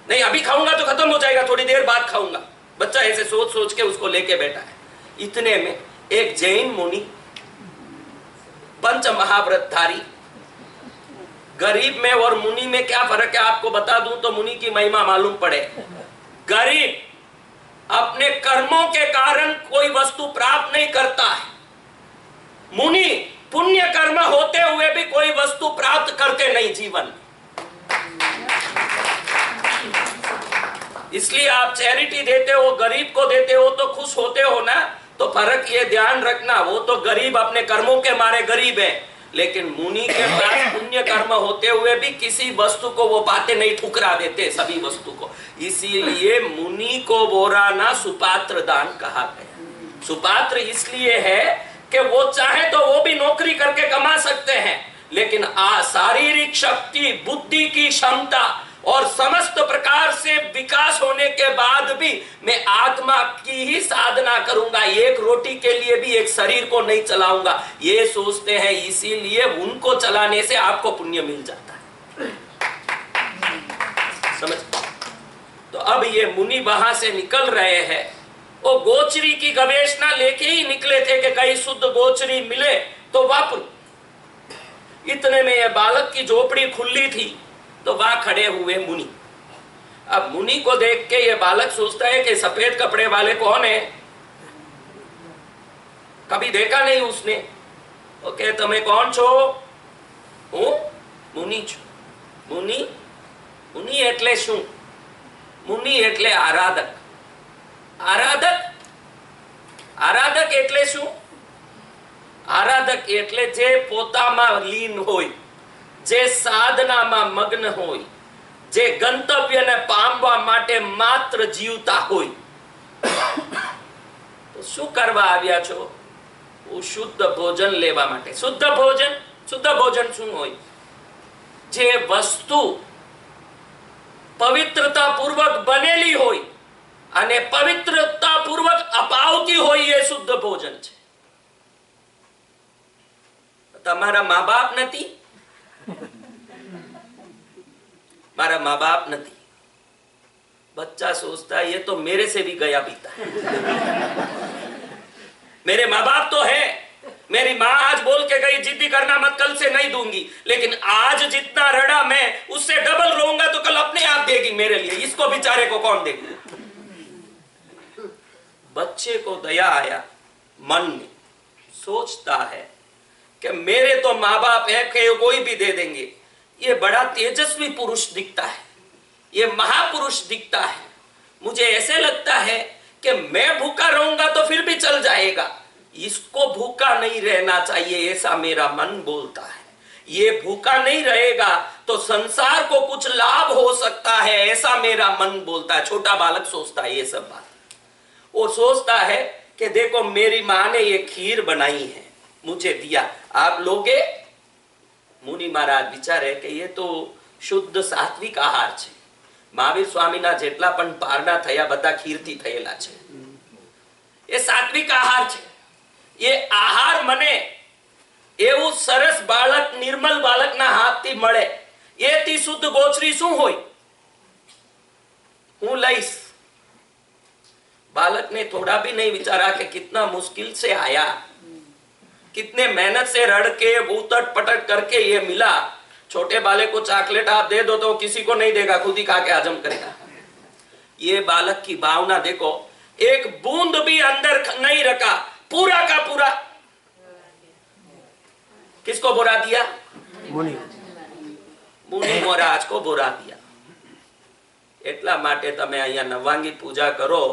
नहीं, अभी खाऊंगा तो खत्म हो जाएगा, थोड़ी देर बाद खाऊंगा. बच्चा ऐसे सोच सोच के उसको लेके बैठा है. इतने में एक जैन मुनि, पंच महाव्रतधारी, गरीब में और मुनि में क्या फर्क है आपको बता दूं तो मुनि की महिमा मालूम पड़े. गरीब अपने कर्मों के कारण कोई वस्तु प्राप्त नहीं करता है, मुनि पुण्य कर्म होते हुए भी कोई वस्तु प्राप्त करते नहीं जीवन. इसलिए आप चैरिटी देते हो, गरीब को देते हो तो खुश होते हो ना. तो फर्क ये ध्यान रखना, वो तो गरीब अपने कर्मों के मारे गरीब है, लेकिन मुनि के पास पुण्य कर्म होते हुए भी किसी वस्तु को वो पाते नहीं, ठुकरा देते सभी वस्तु को. इसीलिए मुनि को बोराना सुपात्र दान कहा गया. सुपात्र इसलिए है कि वो चाहे तो वो भी नौकरी करके कमा सकते हैं, लेकिन शारीरिक शक्ति, बुद्धि की क्षमता और समस्त प्रकार से विकास होने के बाद भी मैं आत्मा की ही साधना करूंगा, एक रोटी के लिए भी एक शरीर को नहीं चलाऊंगा, ये सोचते हैं. इसीलिए उनको चलाने से आपको पुण्य मिल जाता है. समझ? तो अब ये मुनि वहां से निकल रहे हैं. वो गोचरी की गवेषणा लेके ही निकले थे कि कहीं शुद्ध गोचरी मिले तो वापरू. इतने में ये बालक की झोपड़ी खुली थी, तो वहां खड़े हुए मुनि. अब मुनि को देख के ये बालक सोचता है कि सफेद कपड़े वाले कौन है, कभी देखा नहीं उसने. ओके, તમે કોણ છો? હું મુનિ છું. મુનિ, મુનિ એટલે શું? મુનિ એટલે આરાધક. આરાધક, આરાધક એટલે શું? આરાધક એટલે જે પોતામાં લીન હોય, જે સાધનામાં મગ્ન હોય, જે ગંતવ્યને પામવા માટે માત્ર જીવતા હોય. તો શું કરવા આવ્યા છો? હું શુદ્ધ ભોજન લેવા માટે. શુદ્ધ ભોજન શું હોય? જે વસ્તુ પવિત્રતા પૂર્વક બનેલી હોય અને પવિત્રતા પૂર્વક અપાવતી હોય, એ શુદ્ધ ભોજન છે. તમારા મા બાપ નથી, मारा माँ बाप नहीं. बच्चा सोचता है ये तो मेरे से भी गया बीता है. मेरे माँ बाप तो है, मेरी माँ आज बोल के गई जिद्दी करना मत, कल से नहीं दूंगी, लेकिन आज जितना रड़ा मैं उससे डबल रोऊंगा तो कल अपने आप देगी मेरे लिए. इसको बेचारे को कौन देगा? बच्चे को दया आया मन में, सोचता है कि मेरे तो माँ बाप है कि कोई भी दे देंगे. ये बड़ा तेजस्वी पुरुष दिखता है, ये महापुरुष दिखता है. मुझे ऐसे लगता है कि मैं भूखा रहूंगा तो फिर भी चल जाएगा, इसको भूखा नहीं रहना चाहिए, ऐसा मेरा मन बोलता है. ये भूखा नहीं रहेगा तो संसार को कुछ लाभ हो सकता है, ऐसा मेरा मन बोलता है. छोटा बालक सोचता है ये सब बात. वो सोचता है कि देखो मेरी माँ ने ये खीर बनाई है, मुझे दिया, आप लोगे? मुनि महाराज विचारे कि ये तो शुद्ध सात्विक आहार छे. महावीर स्वामीना जेटला पण पारना थया बधा खीरथी थयेला छे. ये सात्विक आहार छे. ये आहार मने एवं सरस बालक, निर्मल बालकना हाथथी मळे એથી શુદ્ધ ગોચરી શું હોય? હું લઈશ. बालक ने थोड़ा भी नहीं विचारा कि कितना मुश्किल से आया, कितने मेहनत से रड़ के उतट पटट करके ये मिला. छोटे बालक को चॉकलेट आप दे दो तो किसी को नहीं देगा, खुद ही खा के हजम करेगा. ये बालक की भावना देखो, एक बूंद भी अंदर नहीं रखा, पूरा का पूरा किसको बुरा दिया? मुनि महाराज को बुरा दिया. એટલા માટે તમે અહીંયા નવાંગી પૂજા કરો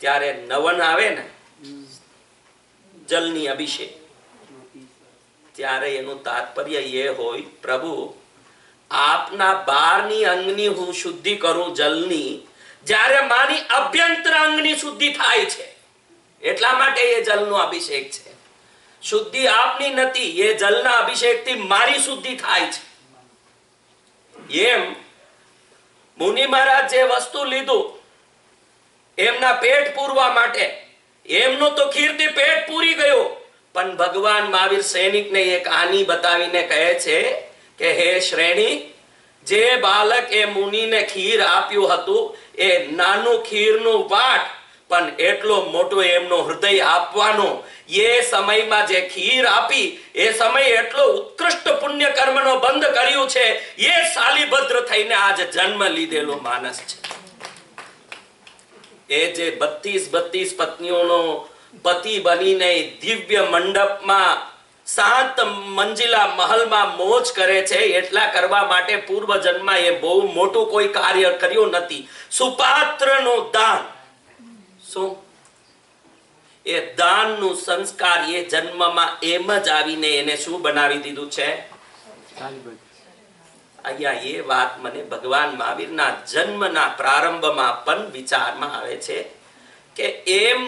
ત્યારે નવન આવે ને જલની અભિષેક, ત્યારે એનું તાત્પર્ય એ હોય, પ્રભુ આપના બહારની અંગની હું શુદ્ધિ કરું જલની, જ્યારે મારી અભ્યંતર અંગની શુદ્ધિ થાય છે એટલા માટે એ જલનો અભિષેક છે. શુદ્ધિ આપની નથી, એ જલના અભિષેકથી મારી શુદ્ધિ થાય છે. એમ મુનિ મહારાજ જે વસ્તુ લીધું એમના પેટ પૂરવા માટે, એમનું તો ખીરથી પેટ પૂરી ગયું, પણ ભગવાન મહાવીર સૈનિકને એક કહાની બતાવીને કહે છે કે હે શ્રેણી, જે બાલક એ મુનિને ખીર આપ્યું હતું એ નાનું ખીરનું વાટ, પણ એટલો મોટો એમનો હૃદય આપવાનો. એ સમયમાં જે ખીર આપી એ સમય એટલો ઉત્કૃષ્ટ પુણ્ય કર્મનો બંધ કર્યું છે. એ શાલીભદ્ર થઈને આજ જન્મ લીધેલો માણસ છે. એ જે 32 પત્નીઓનો પતિ બનીને દિવ્ય મંડપમાં 7 મંજિલા મહલમાં મોજ કરે છે, એટલા કરવા માટે પૂર્વ જન્મમાં એ બહુ મોટું કોઈ કાર્ય કર્યું નથી. સુપાત્રનું દાન, શું એ દાનનું સંસ્કાર એ જન્મમાં એમ જ આવીને એને શું બનાવી દીધું છે? અહીંયા એ વાત મને ભગવાન મહાવીરના જન્મના પ્રારંભમાં પણ વિચારમાં આવે છે કે એમ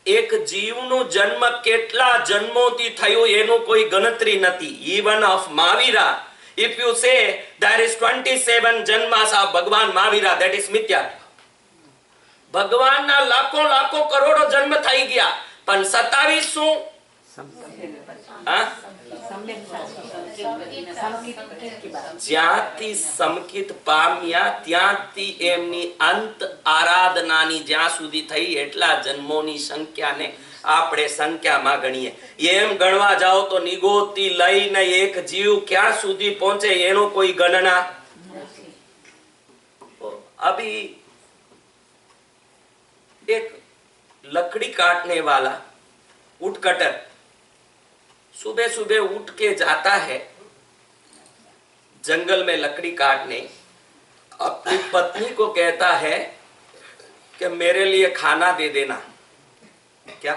એક જીવનું જન્મ કેટલા જન્મોથી થયું એનું કોઈ ગણતરી નથી. Even of Mahavira, if you say there is 27 જન્માસ of ભગવાન મહાવીરા, that is મિથ્યા. ભગવાનના લાખો લાખો કરોડો જન્મ થઈ ગયા, પણ 27 શું? જ્યાંથી સમકિત પામ્યા ત્યાંથી એમની અંત આરાધનાની જ્યાં સુધી થઈ એટલા જન્મોની સંખ્યાને આપણે સંખ્યામાં ગણીએ. એમ ગણવા જાઓ તો નિગોતી લઈને એક જીવ ક્યાં સુધી પહોંચે એનો કોઈ ગણના. અભી एक लकड़ी काटने वाला वुड कटर सुबह सुबह उठ के जाता है जंगल में लकड़ी काटने, अपनी पत्नी को कहता है कि मेरे लिए खाना दे देना. क्या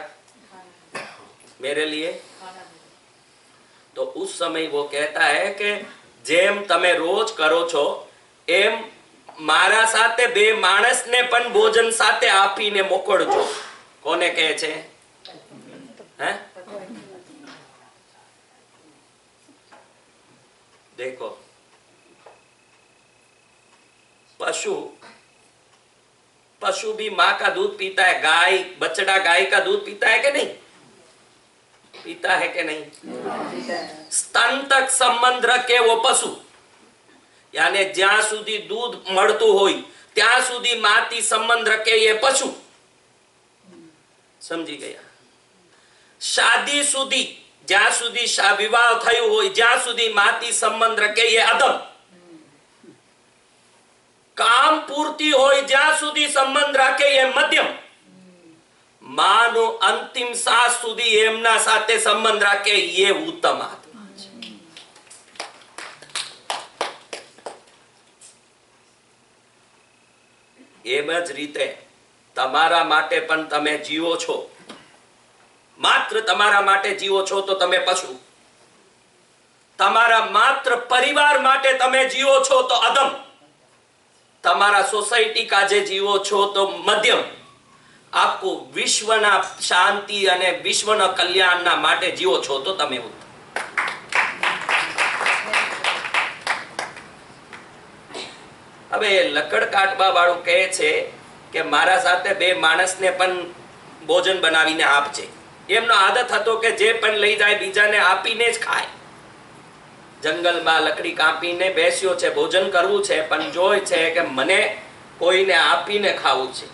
मेरे लिए? तो उस समय वो कहता है कि जेम तमे रोज करो छो एम મારા સાથે બે માણસને પણ ભોજન સાથે આપીને મોકલજો. કોને કહે છે? હે? देखो, पशु भी माँ का दूध पीता है. गाय, बछड़ा गाय का दूध पीता है कि नहीं? पीता है कि नहीं? स्तन तक संबंध रखे वो पशु, यानी ज्यां सुधी दूध મળતું હોય ત્યાં સુધી માથી સંબંધ રખે એ પશુ. સમજી ગયા? શાદી સુધી, જ્યાં સુધી વિવાહ થયું હોય જ્યાં સુધી માથી સંબંધ રખે એ અધમ. કામ પૂર્તિ હોય જ્યાં સુધી સંબંધ રાખે એ મધ્યમ. માનો અંતિમ શ્વાસ સુધી એમના સાથે સંબંધ રાખે એ ઉત્તમ આત્મા. એમ જ રીતે તમારા માટે પણ તમે જીવો છો. માત્ર તમારા માટે જીવો છો તો તમે પશુ. તમારા માત્ર પરિવાર માટે તમે જીવો છો તો અધમ. તમારા સોસાયટી કાજે જીવો છો તો મધ્યમ. આખું વિશ્વના શાંતિ અને વિશ્વના કલ્યાણના માટે જીવો છો તો તમે ઉત્તમ. હવે લકડ કાટવા વાળું કહે છે કે મારા સાથે બે માણસને પણ ભોજન બનાવીને આપજે. એમનો આદત હતો કે જે પણ લઈ જાય બીજાને આપીને જ ખાય. જંગલમાં લકડી કાપીને બેસ્યો છે, ભોજન કરવું છે, પણ જોય છે કે મને કોઈને આપીને ખાવું છે.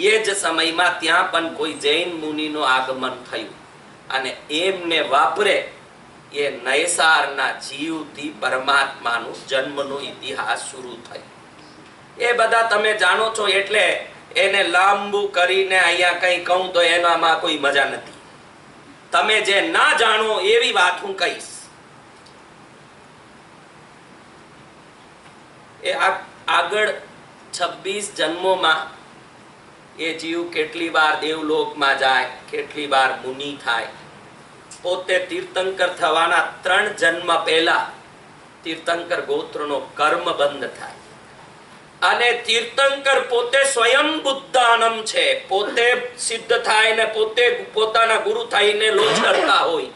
એ જ સમયમાં ત્યાં પણ કોઈ જૈન મુનિનું આગમન થયું અને એમને વાપરે એ નયસારના જીવથી પરમાત્માનું જન્મનો ઇતિહાસ શરૂ થયો. એ બધા તમે જાણો છો, એટલે એને લાંબુ કરીને અહીંયા કંઈ કહું તો એનામાં કોઈ મજા નથી. તમે જે ના જાણો એવી વાત હું કહીશ. એ આગળ 26 જન્મોમાં એ જીવ કેટલી વાર દેવલોકમાં જાય, કેટલી વાર મુનિ થાય. પોતે તીર્થંકર થવાના 3 જન્મ પહેલા તીર્થંકર ગોત્રનો કર્મ બંધ થાય અને તીર્થંકર પોતે સ્વયં બુદ્ધાનમ છે. પોતે સિદ્ધ થાય ને પોતે પોતાના ગુરુ થઈને લોચ કરતા હોય.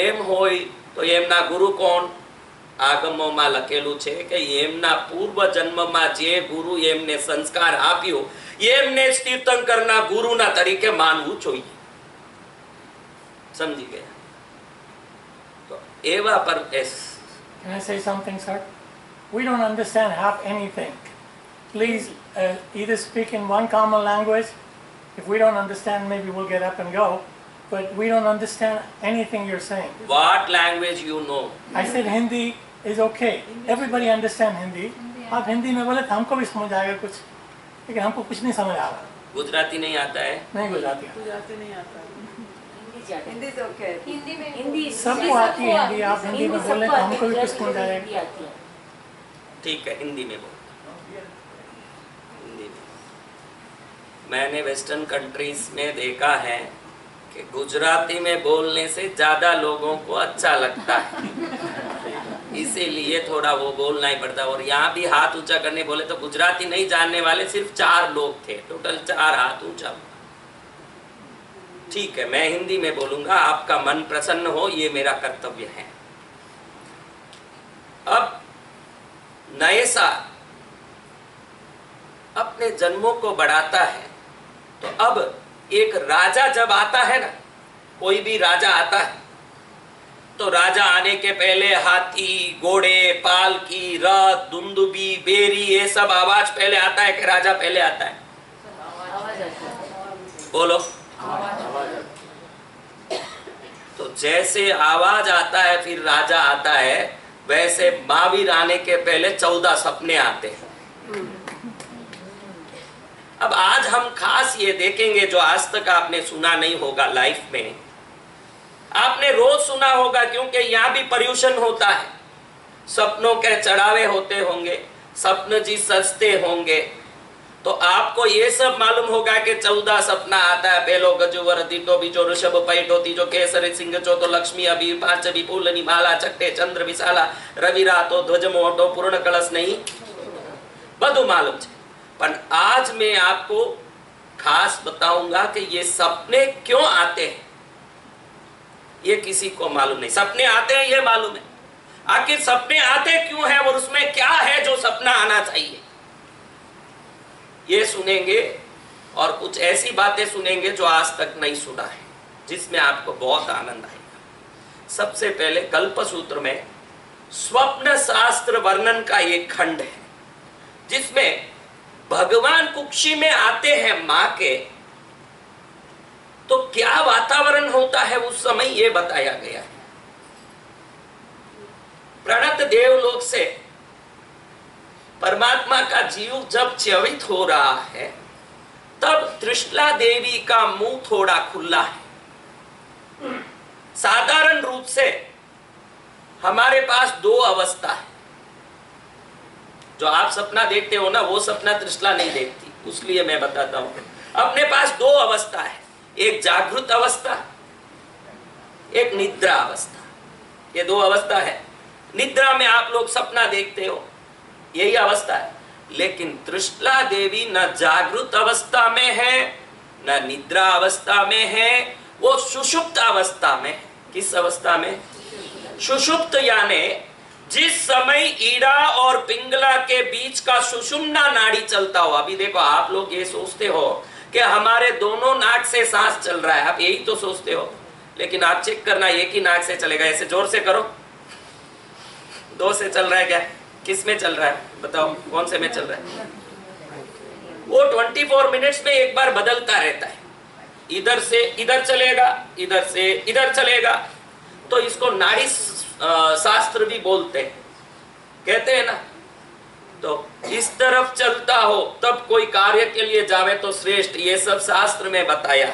એમ હોય તો એમના ગુરુ કોણ? આગમોમાં લખેલું છે કે એમના પૂર્વ જન્મમાં જે ગુરુ એમને સંસ્કાર આપ્યો એમને તીર્થંકરના ગુરુના તરીકે માનવું જોઈએ. સમજી ગયા? તો એવા પર Can I say something, sir? We don't understand half anything. Please either speak in one common language. If we don't understand, maybe we'll get up and go. But we don't understand anything you're saying. What language you know? I said Hindi is okay. Everybody understand Hindi. आप हिंदी में बोले तो हमको भी समझ आएगा कुछ, लेकिन हमको कुछ नहीं समझ आ रहा. गुजराती नहीं आता है? नहीं गुजराती. हिंदी तो ओके. हिंदी सबको आती है हिंदी. आप हिंदी में बोले तो हमको भी कुछ समझ आएगा. ठीक है, हिंदी में बोलो. हिंदी में. मैंने वेस्टर्न कंट्रीज में देखा है कि गुजराती में बोलने से ज्यादा लोगों को अच्छा लगता है, इसीलिए थोड़ा वो बोलना ही पड़ता है. और यहाँ भी हाथ ऊंचा करने बोले तो गुजराती नहीं जानने वाले सिर्फ 4 लोग थे. टोटल 4 हाथ ऊंचा. ठीक है, मैं हिंदी में बोलूंगा. आपका मन प्रसन्न हो, ये मेरा कर्तव्य है. अब नयसा अपने जन्मों को बढ़ाता है. तो अब एक राजा जब आता है ना, कोई भी राजा आता है, तो राजा आने के पहले हाथी, घोड़े, पालकी, रथ, दुंदुबी, बेरी, ये सब आवाज पहले आता है कि राजा पहले आता है? बोलो. तो जैसे आवाज आता है फिर राजा आता है, वैसे महावीर आने के पहले 14 सपने आते हैं. अब आज हम खास ये देखेंगे जो आज तक आपने सुना नहीं होगा लाइफ में. आपने रोज सुना होगा क्योंकि यहाँ भी पर्यूषण होता है. सपनों के चढ़ावे होते होंगे, सपन जी सजते होंगे. तो आपको ये सब मालूम होगा कि 14 सपना आता है. पहलो गजुवर, दीटो, बीजो ऋषभ, पैठो, तीजो केसरी, सिंह, चौथो लक्ष्मी, अबीर, पांचवी फूलनी माला, छठे चंद्र विशाला, रवि रातो, ध्वज मोटो, पूर्ण कलश नहीं, બધું मालूम है. पर आज मैं आपको खास बताऊंगा कि ये सपने क्यों आते हैं, ये किसी को मालूम नहीं. सपने आते हैं ये मालूम है, आखिर सपने आते क्यों हैं और उसमें क्या है जो सपना आना चाहिए, ये सुनेंगे. और कुछ ऐसी बातें सुनेंगे जो आज तक नहीं सुना है, जिसमें आपको बहुत आनंद आएगा. सबसे पहले कल्पसूत्र में स्वप्न शास्त्र वर्णन का एक खंड है, जिसमें भगवान कुक्षी में आते हैं मां के, तो क्या वातावरण होता है उस समय ये बताया गया है. प्रणत देवलोक से परमात्मा का जीव जब च्यवित हो रहा है, तब त्रिशला देवी का मुंह थोड़ा खुला है. साधारण रूप से हमारे पास 2 अवस्था है. जो आप सपना देखते हो ना, वो सपना त्रिशला नहीं देखती, इसलिए मैं बताता हूं. अपने पास 2 अवस्था है, एक जागृत अवस्था, एक निद्रा अवस्था. ये 2 अवस्था है. निद्रा में आप लोग सपना देखते हो, यही अवस्था है. लेकिन त्रिशला देवी न जागृत अवस्था में है न निद्रा अवस्था में है, वो सुषुप्त अवस्था में. किस अवस्था में? सुषुप्त. यानी जिस समय ईड़ा और पिंगला के बीच का सुषुम्ना नाड़ी चलता हो. अभी देखो, आप लोग ये सोचते हो कि हमारे दोनों नाक से सांस चल रहा है, आप यही तो सोचते हो, लेकिन आप चेक करना एक ही नाक से चलेगा. ऐसे जोर से करो. 2 से चल रहा है क्या? किस में चल रहा है बताओ, कौन से में चल रहा है? वो 24 मिनट्स में एक बार बदलता रहता है, इधर से इधर चलेगा, इधर से इधर चलेगा। तो इसको नाड़ी शास्त्र भी बोलते हैं, कहते हैं ना। तो इस तरफ चलता हो तब कोई कार्य के लिए जावे तो श्रेष्ठ, ये सब शास्त्र में बताया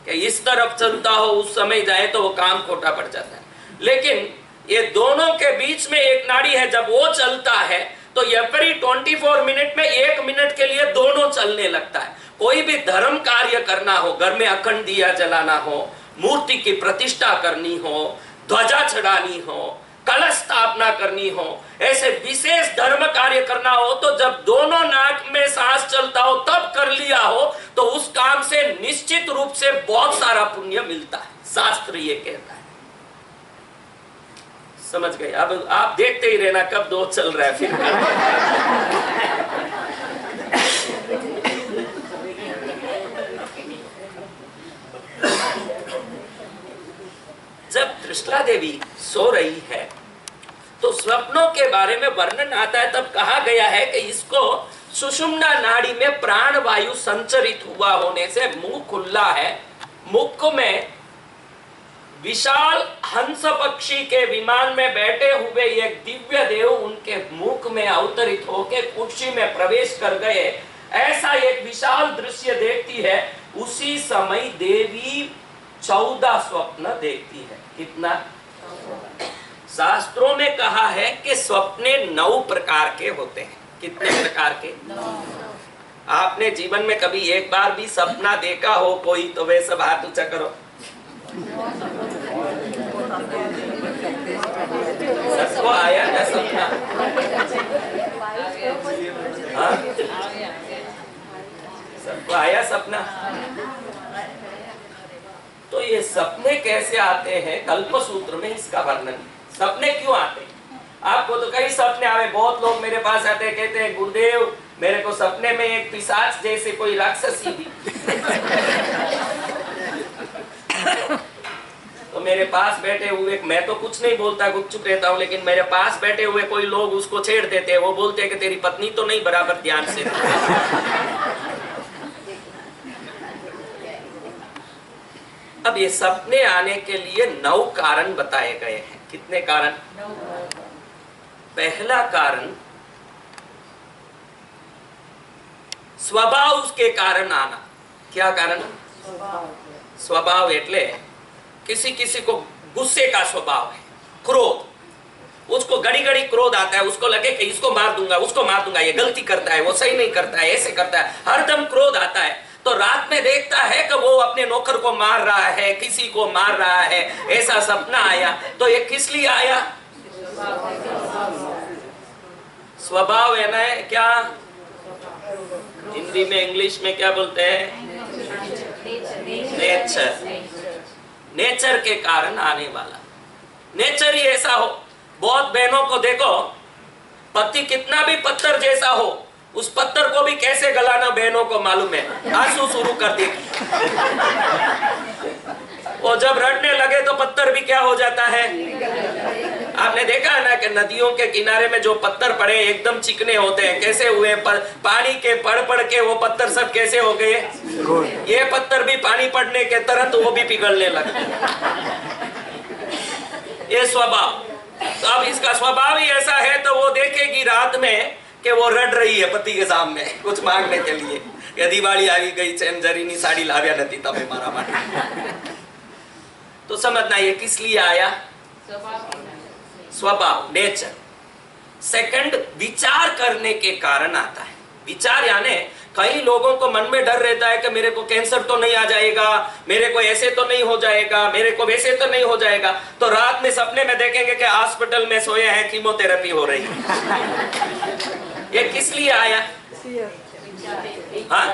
कि इस तरफ चलता हो उस समय जाए तो वो काम खोटा पड़ जाता है। लेकिन ये दोनों के बीच में एक नाड़ी है, जब वो चलता है तो एवरी 24 मिनट में 1 मिनट के लिए दोनों चलने लगता है। कोई भी धर्म कार्य करना हो, घर में अखंड दिया जलाना हो, मूर्ति की प्रतिष्ठा करनी हो, ध्वजा चढ़ानी हो, कलश स्थापना करनी हो, ऐसे विशेष धर्म कार्य करना हो तो जब दोनों नाक में सांस चलता हो तब कर लिया हो तो उस काम से निश्चित रूप से बहुत सारा पुण्य मिलता है, शास्त्र ये कहता है। समझ गए? अब आप देखते ही रहना कब 2 चल रहा है फिर। जब त्रिशला देवी सो रही है तो स्वप्नों के बारे में वर्णन आता है, तब कहा गया है कि इसको सुषुम्ना नाड़ी में प्राण वायु संचरित हुआ होने से मुंह खुला है, मुख में विशाल हंस पक्षी के विमान में बैठे हुए एक दिव्य देव उनके मुख में अवतरित होकर कुर्सी में प्रवेश कर गए, ऐसा एक विशाल दृश्य देखती है। उसी समय देवी 14 स्वप्न देखती है। कितना? शास्त्रों में कहा है कि स्वप्ने 9 प्रकार के होते हैं। कितने प्रकार के? आपने जीवन में कभी एक बार भी सपना देखा हो कोई तो वे सब हाथ ऊंचा करो। सबको आया ना सपना? हाँ? सबको आया सपना? तो ये सपने कैसे आते हैं, कल्पसूत्र में इसका वर्णन। सपने क्यों आते हैं? आपको तो कई सपने आवे। बहुत लोग मेरे पास आते हैं, कहते हैं गुरुदेव मेरे को सपने में एक पिशाच जैसे कोई राक्षसी थी। तो मेरे पास बैठे हुए, मैं तो कुछ नहीं बोलता, गुपचुप रहता हूँ, लेकिन मेरे पास बैठे हुए कोई लोग उसको छेड़ देते हैं। वो बोलते हैं कि तेरी पत्नी तो नहीं बराबर ध्यान से। अब ये सपने आने के लिए 9 कारण बताए गए हैं। कितने कारण? पहला कारण स्वभाव के कारण आना। क्या कारण? स्वभाव एटले किसी किसी को गुस्से का स्वभाव है, क्रोध। उसको घड़ी घड़ी क्रोध आता है, उसको लगे कि इसको मार दूंगा, उसको मार दूंगा, ये गलती करता है, वो सही नहीं करता है, ऐसे करता है, हरदम क्रोध आता है। तो रात में देखता है कि वो अपने नौकर को मार रहा है, किसी को मार रहा है, ऐसा सपना आया। तो ये किस लिए आया? स्वभाव है ना। क्या हिंदी में, इंग्लिश में क्या बोलते हैं? नेचर। नेचर के कारण आने वाला। नेचर ही ऐसा हो। बहुत बहनों को देखो, पति कितना भी पत्थर जैसा हो, उस पत्थर को भी कैसे गलाना बहनों को मालूम है। आंसू शुरू कर देगी। वो जब रटने लगे तो पत्थर भी क्या हो जाता है? आपने देखा है ना कि नदियों के किनारे में जो पत्थर पड़े एकदम चिकने होते हैं, कैसे हुए? पानी के पड़ के वो पत्थर सब कैसे हो गए? ये पत्थर भी पानी पड़ने के तुरंत वो भी पिघलने लगे। ये स्वभाव। तो अब इसका स्वभाव ही ऐसा है, तो वो देखेगी रात में कि वो रड रही है पति के सामने कुछ मांगने के लिए, कि दिवाली आ गई, चैन जरीनी साड़ी लाव्या नहीं तब मारा मारी। तो समझना ये किस लिए आया? स्वभाव, नेचर। सेकंड, विचार करने के कारण आता है। विचार यानी कई लोगों को मन में डर रहता है कि मेरे को कैंसर तो नहीं आ जाएगा, मेरे को ऐसे तो नहीं हो जाएगा, मेरे को वैसे तो नहीं हो जाएगा। तो रात में सपने में देखेंगे कि हॉस्पिटल में सोए हैं, कीमोथेरेपी हो रही है। ये किस लिए आया? हाँ?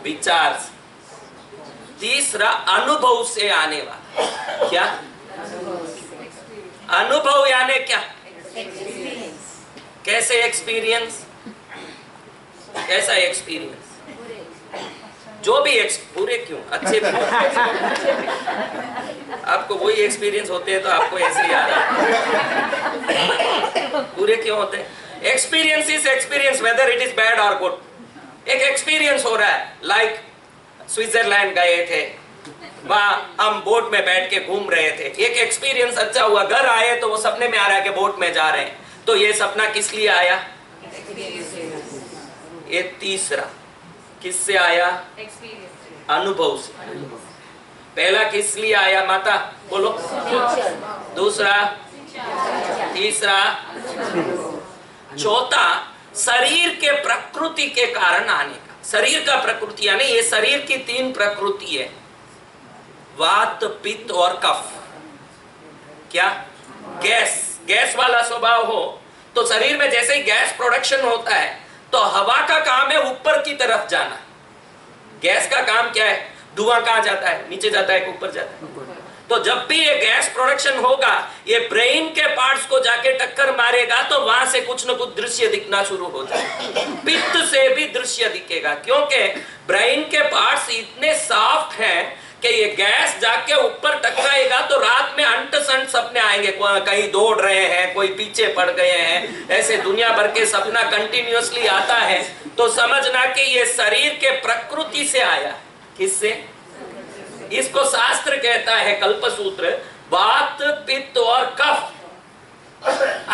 विचार। तीसरा, अनुभव से आने वाला। क्या? अनुभव यानी क्या? कैसे एक्सपीरियंस? कैसा एक्सपीरियंस? जो भी पूरे क्यों अच्छे भी। आपको वही एक्सपीरियंस होते हैं तो आपको ऐसे ही आ रहा है। पूरे क्यों होते हैं? Experience is experience whether it is bad और गुड। एक एक्सपीरियंस हो रहा है, लाइक स्विट्जरलैंड गए थे, वहां हम बोट में बैठ के घूम रहे थे, एक एक्सपीरियंस अच्छा हुआ, घर आए तो वो सपने में आ रहा है कि बोट में जा रहे हैं, तो ये सपना किस लिए आया? ये तीसरा किससे आया? अनुभव से। पहला किस लिए आया माता बोलो? दूसरा, तीसरा, चौथा शरीर के प्रकृति के कारण आने का। शरीर का प्रकृति यानी ये शरीर की 3 प्रकृति है, वात, पित्त और कफ। क्या? गैस वाला स्वभाव हो तो शरीर में जैसे ही गैस प्रोडक्शन होता है तो हवा का काम है ऊपर की तरफ जाना। गैस का काम क्या है? धुआं कहां जाता है? नीचे जाता है कि ऊपर जाता है? तो जब भी ये गैस प्रोडक्शन होगा ये ब्रेन के पार्ट्स को जाके टक्कर मारेगा तो वहां से कुछ न कुछ दृश्य दिखना शुरू हो जाएगा। पित्त से भी दृश्य दिखेगा क्योंकि ब्रेन के पार्ट्स इतने सॉफ्ट हैं कि ये गैस जाके ऊपर टकराएगा तो रात में अंट संट सपने आएंगे, कहीं दौड़ रहे हैं, कोई पीछे पड़ गए हैं, ऐसे दुनिया भर के सपना कंटिन्यूअसली आता है। तो समझना कि ये शरीर के प्रकृति से आया। किससे? इसको शास्त्र कहता है कल्पसूत्र, वात, पित्त और कफ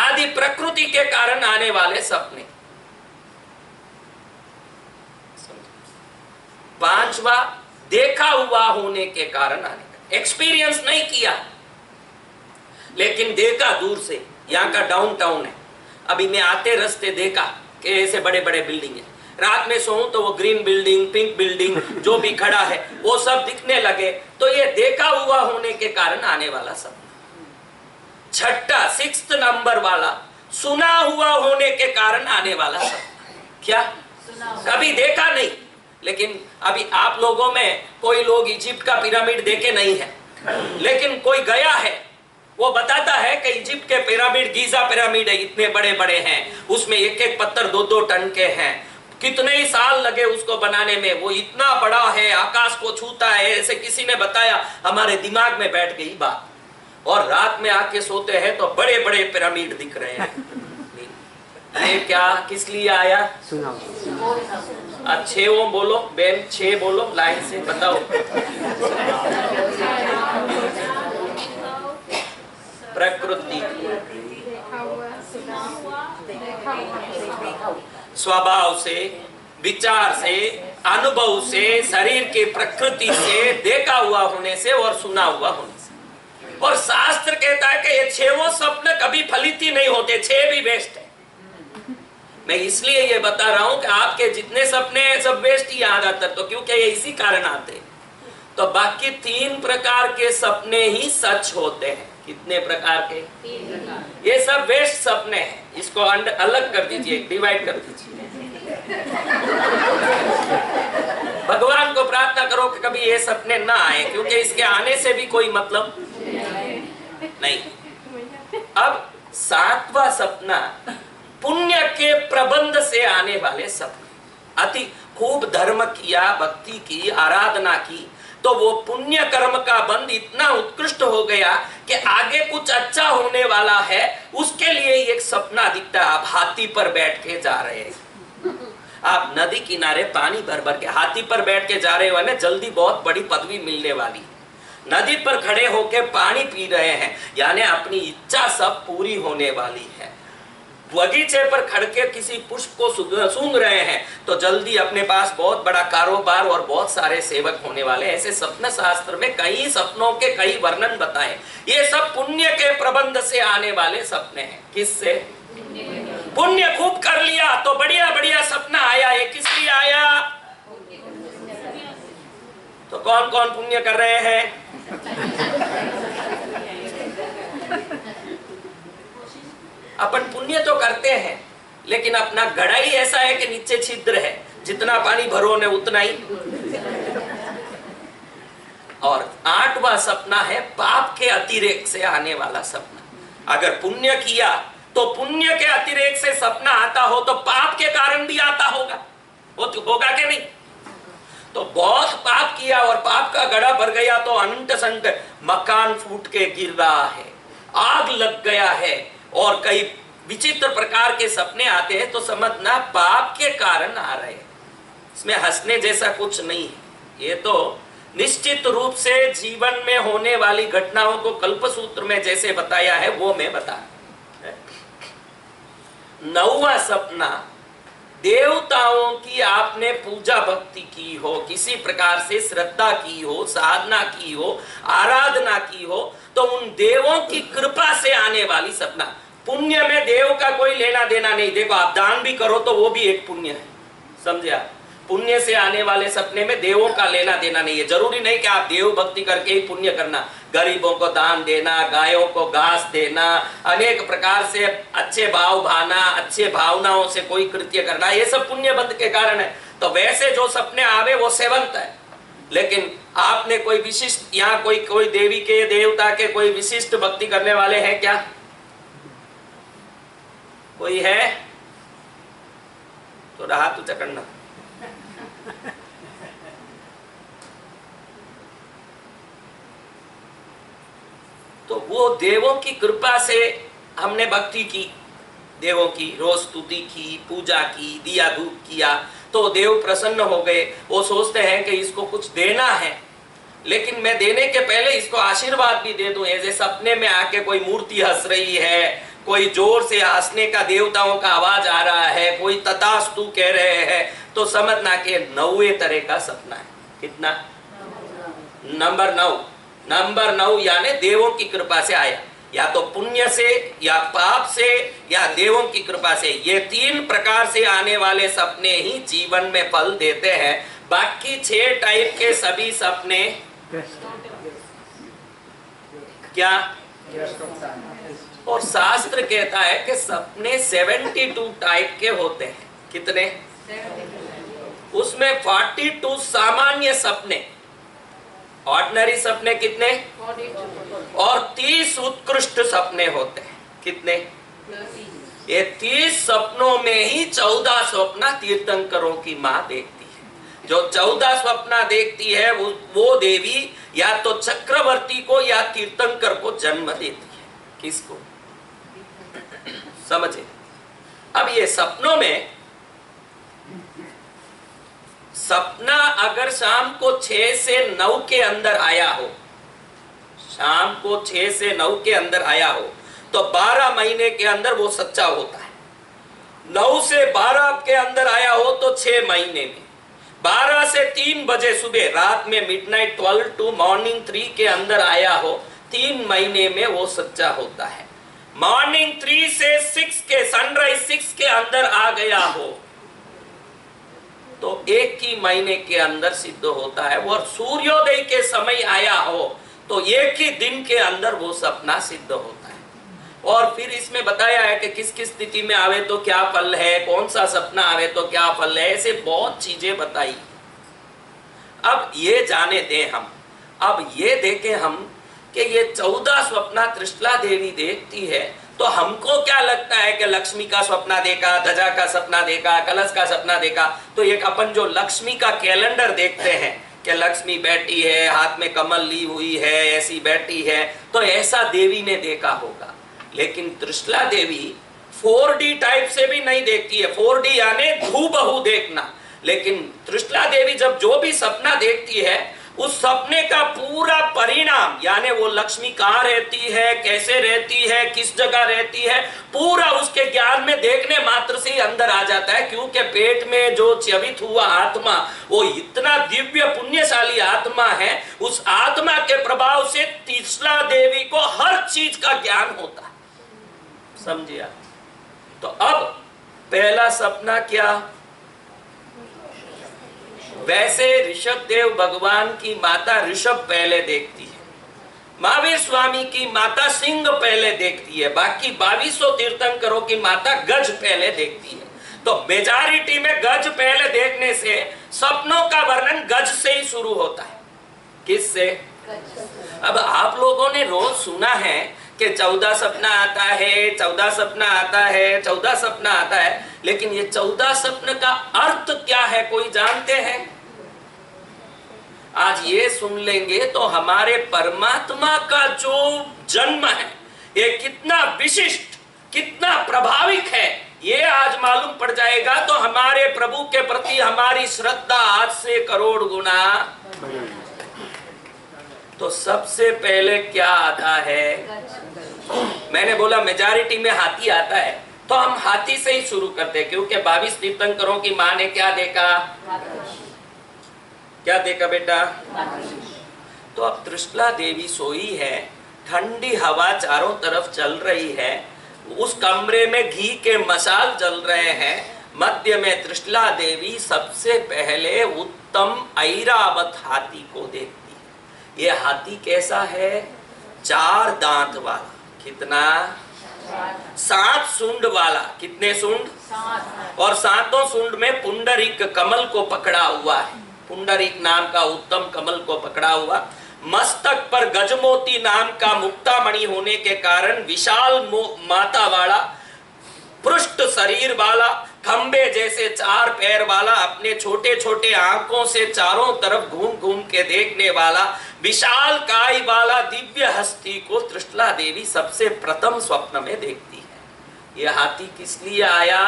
आदि प्रकृति के कारण आने वाले सपने। पांचवा, देखा हुआ होने के कारण आने का। एक्सपीरियंस नहीं किया लेकिन देखा दूर से, यहाँ का डाउनटाउन है, अभी मैं आते रास्ते देखा कि ऐसे बड़े बड़े बिल्डिंग है, रात में सोऊं तो वो ग्रीन बिल्डिंग, पिंक बिल्डिंग जो भी खड़ा है वो सब दिखने लगे, तो ये देखा हुआ होने के कारण आने वाला सपना। छठा, 6th नंबर वाला, सुना हुआ होने के कारण आने वाला सपना। क्या? कभी देखा नहीं लेकिन अभी आप लोगों में कोई लोग इजिप्ट का पिरामिड देखे नहीं है, लेकिन कोई गया है, वो बताता है कि इजिप्ट के पिरामिड, गीजा पिरामिड है, इतने बड़े बड़े हैं, उसमें एक एक पत्थर 2-2 टन के हैं, कितने ही साल लगे उसको बनाने में, वो इतना बड़ा है, आकाश को छूता है, ऐसे किसी ने बताया, हमारे दिमाग में बैठ गई बात। और रात में आके सोते हैं तो बड़े बड़े पिरामिड दिख रहे हैं। ये क्या किस लिए आया? अच्छे वो बोलो बेन, 6 बोलो लाइन से बताओ। प्रकृति, स्वभाव से, विचार से, अनुभव से, शरीर की प्रकृति से, देखा हुआ होने से और सुना हुआ होने से। और शास्त्र कहता है कि ये 6 स्वप्न कभी फलित ही नहीं होते, 6 भी वेस्ट है। मैं इसलिए ये बता रहा हूं कि आपके जितने सपने हैं सब वेस्ट ही ज्यादातर, तो क्योंकि ये इसी कारण आते हैं। तो बाकी 3 प्रकार के सपने ही सच होते हैं। कितने प्रकार के? 3 प्रकार। ये सब वेस्ट सपने हैं, इसको अलग कर दीजिए, डिवाइड कर दीजिए। भगवान को प्रार्थना करो कि कभी ये सपने ना आए, क्योंकि इसके आने से भी कोई मतलब नहीं। अब 7वां सपना, पुण्य के प्रबंध से आने वाले सपने। अति खूब धर्म किया, भक्ति की, आराधना की, तो वो पुण्य कर्म का बंध इतना उत्कृष्ट हो गया कि आगे कुछ अच्छा होने वाला है, उसके लिए एक सपना दिखता है। आप हाथी पर बैठ के जा रहे हैं, आप नदी किनारे पानी भर भर के हाथी पर बैठ के जा रहे हो ना, जल्दी बहुत बड़ी पदवी मिलने वाली। नदी पर खड़े होके पानी पी रहे हैं, यानी अपनी इच्छा सब पूरी होने वाली है। बगीचे पर खड़ के किसी पुष्प को सूंघ रहे हैं तो जल्दी अपने पास बहुत बड़ा कारोबार और बहुत सारे सेवक होने वाले। ऐसे सपना शास्त्र में कई सपनों के कई वर्णन बताए। ये सब पुण्य के प्रबंध से आने वाले सपने हैं। किससे? पुण्य खूब कर लिया तो बढ़िया बढ़िया सपना आया। ये किस लिए आया? तो कौन कौन पुण्य कर रहे हैं? अपन पुण्य तो करते हैं, लेकिन अपना गड़ा ही ऐसा है कि नीचे छिद्र है, जितना पानी भरो ने उतना ही। और 8वां सपना है पाप के अतिरेक से आने वाला सपना। अगर पुण्य किया तो पुण्य के अतिरेक से सपना आता हो तो पाप के कारण भी आता होगा, वो तो होगा कि नहीं? तो बहुत पाप किया और पाप का गड़ा भर गया तो अंट संट मकान फूट के गिर रहा है, आग लग गया है और कई विचित्र प्रकार के सपने आते हैं, तो समझना पाप के कारण आ रहे हैं। इसमें हंसने जैसा कुछ नहीं है। ये तो निश्चित रूप से जीवन में होने वाली घटनाओं को कल्पसूत्र में जैसे बताया है वो मैं बता। 9वां सपना, देवताओं की आपने पूजा भक्ति की हो, किसी प्रकार से श्रद्धा की हो, साधना की हो, आराधना की हो, तो उन देवों की कृपा से आने वाली सपना। पुण्य में देव का कोई लेना देना नहीं। देखो आप दान भी करो तो वो भी एक पुण्य है, समझे आप। पुण्य से आने वाले सपने में देवों का लेना देना नहीं है। जरूरी नहीं कि आप देव भक्ति करके ही पुण्य करना। गरीबों को दान देना, गायों को घास देना, अनेक प्रकार से अच्छे भाव भाना, अच्छे भावनाओं से कोई कृत्य करना, ये सब पुण्य बंध के कारण है। तो वैसे जो सपने आवे वो सेवंत है। लेकिन आपने कोई विशिष्ट, यहाँ कोई देवी के देवता के कोई विशिष्ट भक्ति करने वाले हैं क्या? कोई है तो हाथ ऊंचा करना। तो वो देवों की कृपा से हमने भक्ति की, देवों की रोज स्तुति की, पूजा की, दिया धूप किया, तो देव प्रसन्न हो गए। वो सोचते हैं कि इसको कुछ देना है, लेकिन मैं देने के पहले इसको आशीर्वाद भी दे दूं। ऐसे सपने में आके कोई मूर्ति हंस रही है, कोई जोर से हंसने का देवताओं का आवाज आ रहा है, कोई तथास्तु कह रहे हैं, तो समझना कि 9वें तरह का सपना है। कितना? नंबर 9। नंबर 9 यानी देवों की कृपा से आया, या तो पुण्य से, या पाप से, या देवों की कृपा से। ये 3 प्रकार से आने वाले सपने ही जीवन में फल देते हैं। बाकी 6 टाइप के सभी सपने क्या? और शास्त्र कहता है कि सपने 72 टाइप के होते हैं। कितने? उसमें 42 सामान्य सपने, ऑर्डिनरी सपने कितने? और 30 उत्कृष्ट सपने होते हैं। कितने? ये 30 सपनों में ही 14 स्वप्न तीर्थंकरों की माँ देखती है। जो 14 स्वप्न देखती है वो देवी या तो चक्रवर्ती को या तीर्थंकर को जन्म देती है। किसको? समझे? अब ये सपनों में, सपना अगर शाम को 6 से 9 के अंदर आया हो, शाम को 6 से 9 के अंदर आया हो, तो 12 महीने के अंदर वो सच्चा होता है। 9 से 12 के अंदर आया हो तो 6 महीने में, 12 से 3 बजे सुबह, रात में मिडनाइट 12 टू मॉर्निंग 3 के अंदर आया हो, 3 महीने में वो सच्चा होता है। मॉर्निंग 3 से 6 के, सनराइज 6 के अंदर आ गया हो तो 1 ही महीने के अंदर सिद्ध होता है। और सूर्योदय के समय आया हो तो 1 ही दिन के अंदर वो सपना सिद्ध होता है। और फिर इसमें बताया है कि किस किस स्थिति में आवे तो क्या फल है, कौन सा सपना आवे तो क्या फल है, ऐसे बहुत चीजें बताई। अब ये जाने दें हम, अब ये देखें हम कि ये 14 स्वप्न त्रिशला देवी देखती है, तो हमको क्या लगता है कि लक्ष्मी का सपना देखा, ध्वजा का सपना देखा, कलश का सपना देखा, तो एक अपन जो लक्ष्मी का कैलेंडर देखते हैं कि लक्ष्मी बैठी है, हाथ में कमल ली हुई है, ऐसी बैठी है, तो ऐसा देवी ने देखा होगा। लेकिन त्रिशला देवी 4D टाइप से भी नहीं देखती है। 4D यानी हूबहू देखना। लेकिन त्रिशला देवी जब जो भी सपना देखती है, उस सपने का पूरा परिणाम, यानी वो लक्ष्मी कहाँ रहती है, कैसे रहती है, किस जगह रहती है, पूरा उसके ज्ञान में देखने मात्र से ही अंदर आ जाता है। क्योंकि पेट में जो चवित हुआ आत्मा, वो इतना दिव्य पुण्यशाली आत्मा है, उस आत्मा के प्रभाव से त्रिशला देवी को हर चीज का ज्ञान होता है। समझिए? तो अब पहला सपना क्या? वैसे ऋषभ देव भगवान की माता ऋषभ पहले देखती है, महावीर स्वामी की माता सिंह पहले देखती है, बाकी 2200 तीर्थंकरों की माता गज पहले देखती है। तो मेजॉरिटी में गज पहले देखने से सपनों का वर्णन गज से ही शुरू होता है। किससे? अब आप लोगों ने रोज सुना है कि 14 सपना आता है, 14 सपना आता है, 14 सपना आता है, लेकिन ये 14 सपने का अर्थ क्या है, कोई जानते हैं? आज ये सुन लेंगे तो हमारे परमात्मा का जो जन्म है ये कितना विशिष्ट, कितना प्रभाविक है, ये आज मालूम पड़ जाएगा। तो हमारे प्रभु के प्रति हमारी श्रद्धा आज से करोड़ गुना। तो सबसे पहले क्या आता है? मैंने बोला मेजॉरिटी में हाथी आता है, तो हम हाथी से ही शुरू करते हैं, क्योंकि 22 तीर्थंकरों की मां ने क्या देखा? क्या देखा बेटा? तो अब त्रिशला देवी सोई है, ठंडी हवा चारों तरफ चल रही है, उस कमरे में घी के मसाल जल रहे हैं, मध्य में त्रिशला देवी सबसे पहले उत्तम ऐरावत हाथी को देखती है। ये हाथी कैसा है? 4 दांत वाला। कितना? 7 सूंड वाला। कितने सूंड? 7। और 7 सूंड में पुंडरीक कमल को पकड़ा हुआ है, पुंडरीक नाम का उत्तम कमल को पकड़ा हुआ। मस्तक पर गजमोती नाम का मुक्तामणि होने के कारण विशाल माता वाला, पृष्ठ शरीर वाला, खंबे जैसे 4 पैर वाला, अपने छोटे छोटे आंखों से चारों तरफ घूम घूम के देखने वाला, विशाल काय वाला दिव्य हस्ती को त्रिशला देवी सबसे प्रथम स्वप्न में देखती है। यह हाथी किस लिए आया?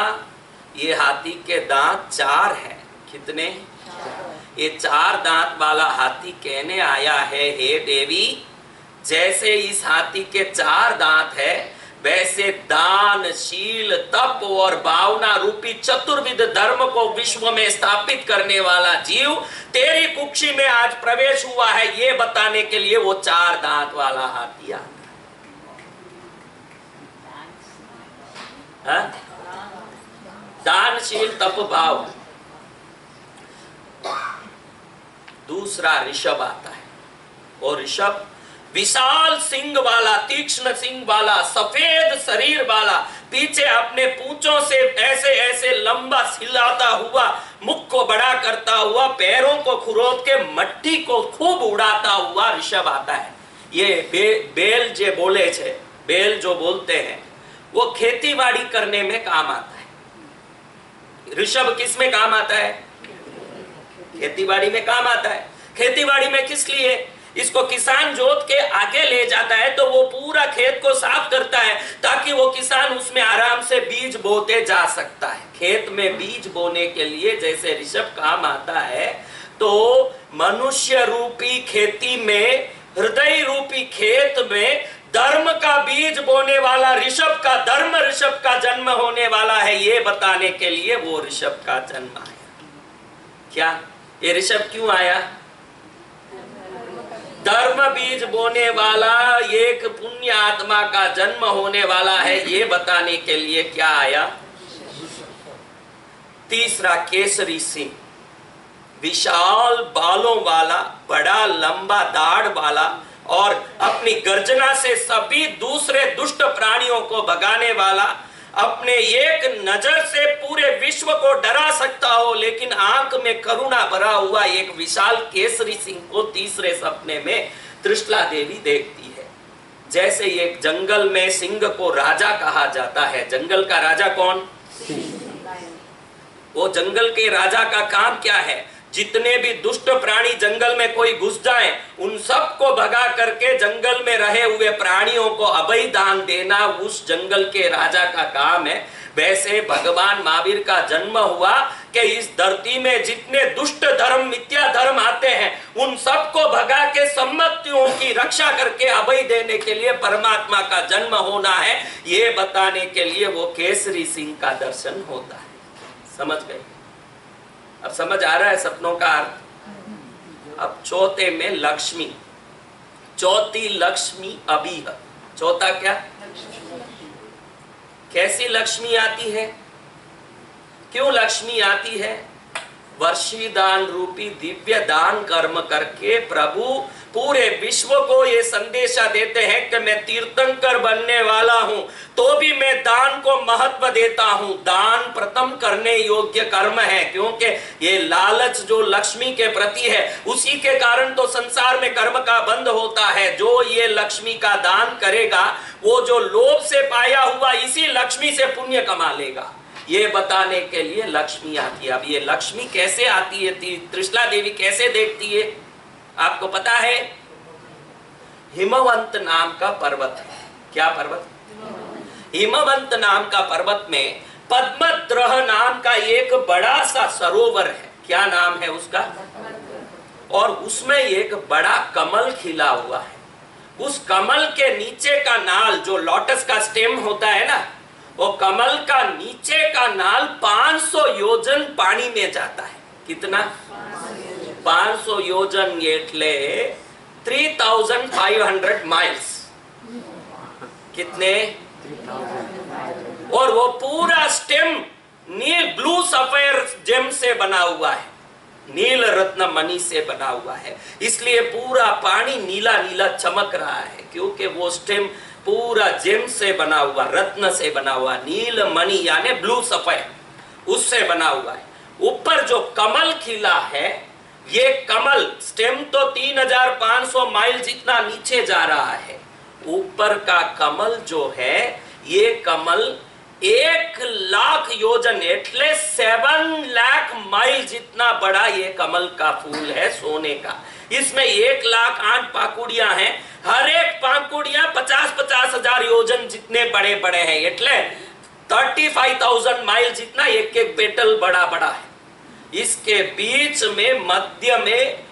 ये हाथी के दांत 4 हैं। कितने? ये 4 दांत वाला हाथी कहने आया है, हे देवी, जैसे इस हाथी के 4 दांत है, वैसे दान, शील, तप और भावना रूपी चतुर्विध धर्म को विश्व में स्थापित करने वाला जीव तेरी कुक्षी में आज प्रवेश हुआ है, ये बताने के लिए वो 4 दांत वाला हाथी आता है। दान, शील, तप, भाव। दूसरा ऋषभ आता है, और ऋषभ विशाल सिंह वाला, तीक्ष्ण सिंह वाला, सफेद शरीर वाला, पीछे अपने पूंछों से ऐसे ऐसे लंबा हिलाता हुआ, मुख को बड़ा करता हुआ, पैरों को खुरोद के मट्टी को खूब उड़ाता हुआ ऋषभ आता है। ये बेल जे बोले छे, बेल जो बोलते हैं, वो खेतीबाड़ी करने में काम आता है। ऋषभ किस में काम आता है? खेतीबाड़ी में काम आता है। खेतीबाड़ी में किस लिए? इसको किसान जोत के आगे ले जाता है तो वो पूरा खेत को साफ करता है, ताकि वो किसान उसमें आराम से बीज बोते जा सकता है। खेत में बीज बोने के लिए जैसे ऋषभ काम आता है, तो मनुष्य रूपी खेती में, हृदय रूपी खेत में धर्म का बीज बोने वाला ऋषभ का, धर्म ऋषभ का जन्म होने वाला है, ये बताने के लिए वो ऋषभ का जन्म आया। क्या ये ऋषभ क्यों आया? धर्म बीज बोने वाला एक पुण्य आत्मा का जन्म होने वाला है, ये बताने के लिए क्या आया? तीसरा केसरी सिंह, विशाल बालों वाला, बड़ा लंबा दाढ़ वाला, और अपनी गर्जना से सभी दूसरे दुष्ट प्राणियों को भगाने वाला, अपने एक नजर से पूरे विश्व को डरा सकता हो, लेकिन आंख में करुणा भरा हुआ एक विशाल केसरी सिंह को तीसरे सपने में त्रिशला देवी देखती है। जैसे एक जंगल में सिंह को राजा कहा जाता है। जंगल का राजा कौन? वो जंगल के राजा का काम क्या है? जितने भी दुष्ट प्राणी जंगल में कोई घुस जाए, उन सबको भगा करके जंगल में रहे हुए प्राणियों को अभय दान देना उस जंगल के राजा का काम है। वैसे भगवान महावीर का जन्म हुआ कि इस धरती में जितने दुष्ट धर्म, मिथ्या धर्म आते हैं, उन सबको भगा के सम्मतियों की रक्षा करके अभय देने के लिए परमात्मा का जन्म होना है, ये बताने के लिए वो केसरी सिंह का दर्शन होता है। समझ गए? अब समझ आ रहा है सपनों का अर्थ? अब चौथे में लक्ष्मी, चौथी लक्ष्मी अभी है। चौथा क्या? कैसी लक्ष्मी आती है? क्यों लक्ष्मी आती है? वर्षी दान रूपी दिव्य दान कर्म करके प्रभु पूरे विश्व को ये संदेशा देते हैं कि मैं तीर्थंकर बनने वाला हूं, तो भी मैं दान को महत्व देता हूं। दान प्रथम करने योग्य कर्म है, क्योंकि ये लालच जो लक्ष्मी के प्रति है, उसी के कारण तो संसार में कर्म का बंध होता है। जो ये लक्ष्मी का दान करेगा, वो जो लोभ से पाया हुआ इसी लक्ष्मी से पुण्य कमा लेगा। ये बताने के लिए लक्ष्मी आती है। अब ये लक्ष्मी कैसे आती है? त्रिशला देवी कैसे देखती है? आपको पता है हिमवंत नाम का पर्वत है। क्या पर्वत? हिमवंत नाम का पर्वत में पद्मद्रह नाम का एक बड़ा सा सरोवर है। क्या नाम है उसका? और उसमें एक बड़ा कमल खिला हुआ है। उस कमल के नीचे का नाल, जो लोटस का स्टेम होता है ना, वो कमल का नीचे का नाल 500 योजन पानी में जाता है। कितना? 500 योजन एटले 3500 माइल्स। कितने? और वो पूरा स्टेम नील ब्लू सफेयर जेम से बना हुआ है, नील रत्न मणि से बना हुआ है। इसलिए पूरा पानी नीला नीला चमक रहा है, क्योंकि वो स्टेम पूरा जेम से बना हुआ, रत्न से बना हुआ, नील मणि यानी ब्लू सफेयर, उससे बना हुआ है। ऊपर जो कमल खिला है, ये कमल स्टेम तो 3500 माइल जितना नीचे जा रहा है। ऊपर का कमल जो है, ये कमल 1,00,000 योजन एटले 7 लाख माइल जितना बड़ा ये कमल का फूल है, सोने का। इसमें 1,08,000 पाकुड़ियां हैं। हर एक पाकुड़ियां 50-50 हजार योजन जितने बड़े बड़े हैं, एटले 35,000 माइल जितना एक एक पेटल बड़ा बड़ा है। इसके बीच में मध्य में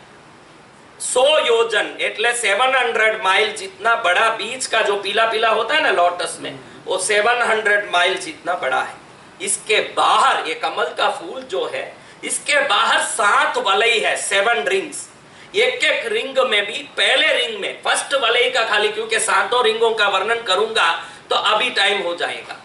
100 योजन एटले 700 माइल जितना बड़ा, बीच का जो पीला पीला होता है ना लोटस में, वो 700 माइल जितना बड़ा है। इसके बाहर ये कमल का फूल जो है, इसके बाहर 7 वलय है, 7 रिंग्स। एक एक रिंग में भी, पहले रिंग में फर्स्ट वलय का खाली, क्योंकि 7 रिंगों का वर्णन करूंगा तो अभी टाइम हो जाएगा,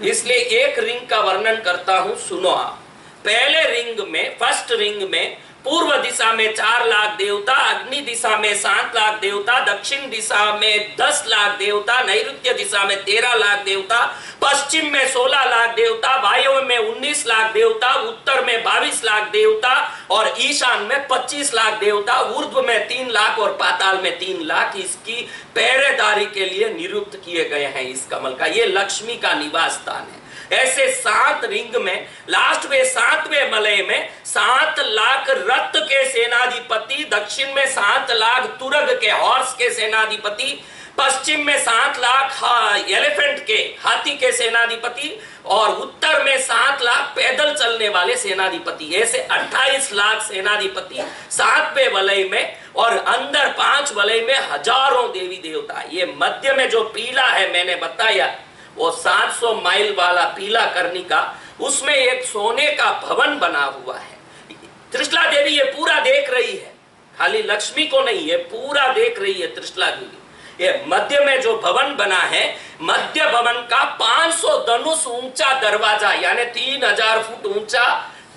इसलिए एक रिंग का वर्णन करता हूं, सुनो आप। पहले रिंग में, फर्स्ट रिंग में पूर्व दिशा में 4 लाख देवता, अग्नि दिशा में 7 लाख देवता, दक्षिण दिशा में 10 लाख देवता, नैऋत्य दिशा में 13 लाख देवता, पश्चिम में 16 लाख देवता, वायु में 19 लाख देवता, उत्तर में 22 लाख देवता और ईशान में 25 लाख देवता, ऊर्ध्व में 3 लाख और पाताल में 3 लाख इसकी पहरेदारी के लिए नियुक्त किए गए हैं। इस कमल का ये लक्ष्मी का निवास स्थान है। ऐसे 7 रिंग में लास्ट में 7वें मलय में 7 लाख रथ के सेनाधिपति, दक्षिण में 7 लाख तुरग के हॉर्स के सेनाधिपति, पश्चिम में 7 लाख एलिफेंट के हाथी के सेनाधिपति और उत्तर में 7 लाख पैदल चलने वाले सेनाधिपति। ऐसे 28 लाख सेनाधिपति 7वें वलय में, और अंदर 5 वलय में हजारों देवी देवता। ये मध्य में जो पीला है मैंने बताया, वो 700 माइल वाला पीला कर्णिका, उसमें एक सोने का भवन बना हुआ है। त्रिशला देवी ये पूरा देख रही है, खाली लक्ष्मी को नहीं, ये पूरा देख रही है त्रिशला देवी। ये मध्य में जो भवन बना है, मध्य भवन का 500 धनुष ऊंचा दरवाजा, यानी 3000 फुट ऊंचा,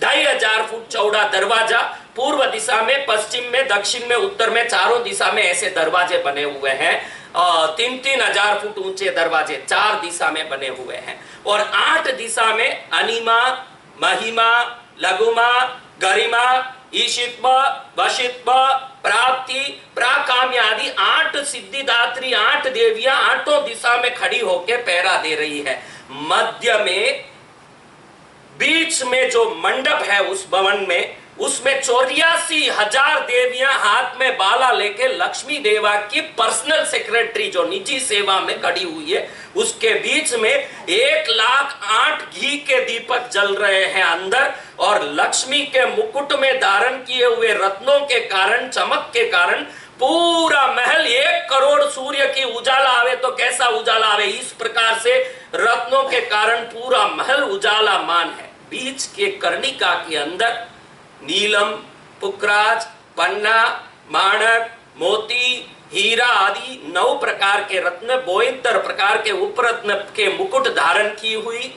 2500 फुट चौड़ा दरवाजा, पूर्व दिशा में, पश्चिम में, दक्षिण में, उत्तर में, चारों दिशा में ऐसे दरवाजे बने हुए हैं। 3-3 हजार फुट ऊंचे दरवाजे 4 दिशा में बने हुए हैं। और 8 दिशा में अनिमा, महिमा, लघुमा, गरिमा, ईशित्व, वशित्व, प्राप्ति, प्राकाम्य आदि 8 सिद्धिदात्री, 8 देवियां 8 दिशा में खड़ी होकर पहरा दे रही है। मध्य में बीच में जो मंडप है उस भवन में, उसमें 84,000 देवियां हाथ में बाला लेके लक्ष्मी देवा की पर्सनल सेक्रेटरी जो निजी सेवा में खड़ी हुई है, उसके बीच में 1,08,000 घी के दीपक जल रहे हैं अंदर। और लक्ष्मी के मुकुट में धारण किए हुए रत्नों के कारण, चमक के कारण पूरा महल 1 करोड़ सूर्य की उजाला आवे तो कैसा उजाला आवे, इस प्रकार से रत्नों के कारण पूरा महल उजाला मान है। बीच के कर्णिका के अंदर नीलम, पुखराज, पन्ना, माणक, मोती, हीरा आदि 9 प्रकार के रत्न, 72 प्रकार के उपरत्न के मुकुट धारण की हुई,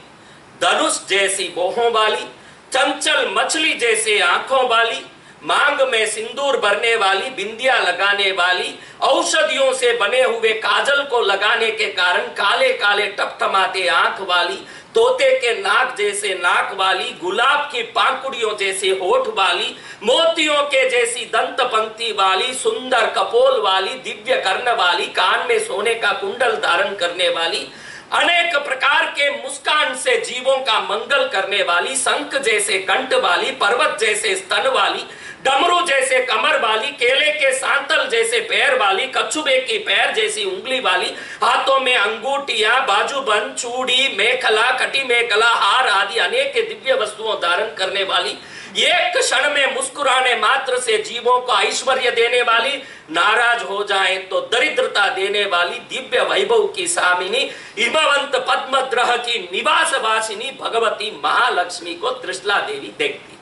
धनुष जैसी बोहों वाली, चंचल मछली जैसे आंखों वाली, मांग में सिंदूर भरने वाली, बिंदिया लगाने वाली, औषधियों से बने हुए काजल को लगाने के कारण काले काले टपटमाते आंख वाली, तोते के नाक जैसे नाक वाली, गुलाब की पांकुड़ियों जैसे होठ वाली, मोतियों के जैसी दंत पंक्ति वाली, सुंदर कपोल वाली, दिव्य कर्ण वाली, कान में सोने का कुंडल धारण करने वाली, अनेक प्रकार के मुस्कान से जीवों का मंगल करने वाली, शंख जैसे कंठ वाली, पर्वत जैसे स्तन वाली, डमरू जैसे कमर वाली, केले के सांतल जैसे पैर वाली, कछुबे की पैर जैसी उंगली वाली, हाथों में अंगूठियां, बाजूबंद, चूड़ी, मेखला, कटी मेखला, हार आदि अनेक दिव्य वस्तुओं धारण करने वाली, एक क्षण में मुस्कुराने मात्र से जीवों को ऐश्वर्य देने वाली, नाराज हो जाए तो दरिद्रता देने वाली दिव्य वैभव की स्वामिनी, हिमवंत पद्मद्रह की निवास वासिनी भगवती महालक्ष्मी को त्रिशला देवी देखती।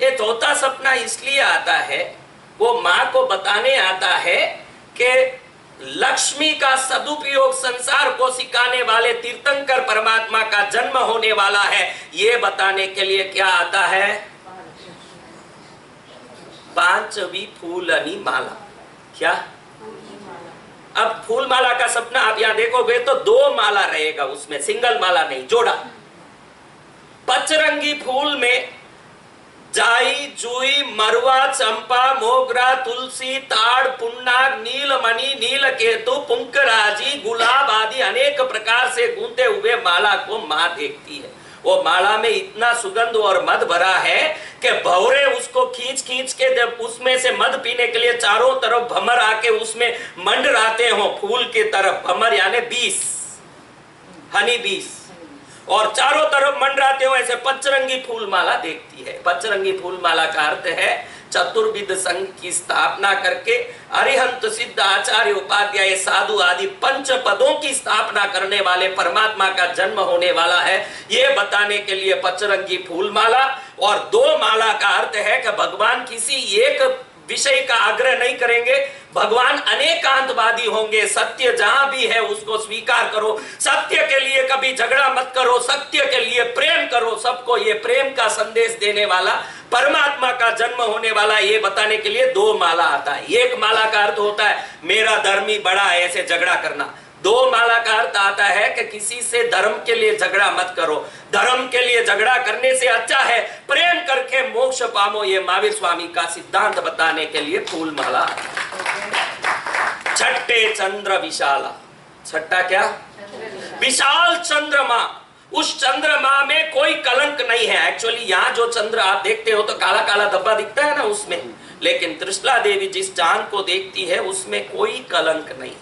ये चौथा सपना इसलिए आता है, वो मां को बताने आता है कि लक्ष्मी का सदुपयोग संसार को सिखाने वाले तीर्थंकर परमात्मा का जन्म होने वाला है। ये बताने के लिए क्या आता है? पांचवी फूलनी माला। क्या? अब फूल माला का सपना आप यहां देखोगे तो 2 माला रहेगा उसमें, सिंगल माला नहीं, जोड़ा। पचरंगी फूल में जाई, जुई, मरवा, चंपा, मोगरा, तुलसी, ताड़, पुन्नाग, नीलमणि, नीलकेतु, पुंकराजी, गुलाब आदि अनेक प्रकार से गूंथे हुए माला को मां देखती है। वो माला में इतना सुगंध और मद भरा है कि भौरे उसको खींच खींच के जब उसमें से मद पीने के लिए चारों तरफ भमर आके उसमें मंडराते हो, फूल की तरफ भमर यानी 20 हनी 20 और चारों तरफ मंडराते हो, ऐसे पंचरंगी फूल माला देखती है। पंचरंगी फूल माला का अर्थ है चतुर्विध संघ की स्थापना करके अरिहंत सिद्ध आचार्य उपाध्याय साधु आदि 5 पदों की स्थापना करने वाले परमात्मा का जन्म होने वाला है, ये बताने के लिए पंचरंगी फूल माला। और 2 माला का अर्थ है कि भगवान किसी एक विषय का आग्रह नहीं करेंगे, भगवान अनेकांतवादी होंगे। सत्य जहां भी है उसको स्वीकार करो, सत्य के लिए कभी झगड़ा मत करो, सत्य के लिए प्रेम करो, सबको ये प्रेम का संदेश देने वाला परमात्मा का जन्म होने वाला, ये बताने के लिए 2 माला आता है। एक माला का अर्थ होता है मेरा धर्मी बड़ा है, ऐसे झगड़ा करना। 2 माला का अर्थ आता है कि किसी से धर्म के लिए झगड़ा मत करो, धर्म के लिए झगड़ा करने से अच्छा है प्रेम करके मोक्ष पामो, ये महावीर स्वामी का सिद्धांत बताने के लिए फूल माला। छठे चंद्र विशाला। छठा क्या? विशाल चंद्रमा। उस चंद्रमा में कोई कलंक नहीं है। एक्चुअली यहाँ जो चंद्र आप देखते हो तो काला काला धब्बा दिखता है ना उसमें, लेकिन त्रिशला देवी जिस चांद को देखती है उसमें कोई कलंक नहीं,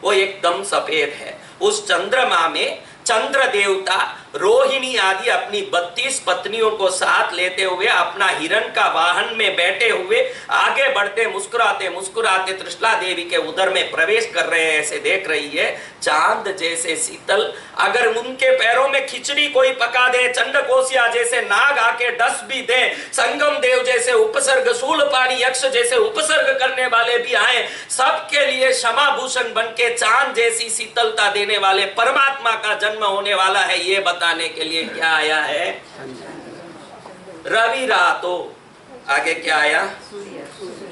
वो एकदम सफेद है। उस चंद्रमा में चंद्र देवता रोहिणी आदि अपनी 32 पत्नियों को साथ लेते हुए अपना हिरण का वाहन में बैठे हुए आगे बढ़ते मुस्कुराते मुस्कुराते त्रिशला देवी के उदर में प्रवेश कर रहे हैं, ऐसे देख रही है। चांद जैसे शीतल, अगर उनके पैरों में खिचड़ी कोई पका दे, चंडकोसिया जैसे नाग आके डस भी दे, संगम देव जैसे उपसर्ग, शूलपाणी यक्ष जैसे उपसर्ग करने वाले भी आए, सबके लिए क्षमा भूषण बन के चांद जैसी शीतलता देने वाले परमात्मा का जन्म होने वाला है, ये बताने के लिए क्या आया है? रवि रातो। आगे क्या आया?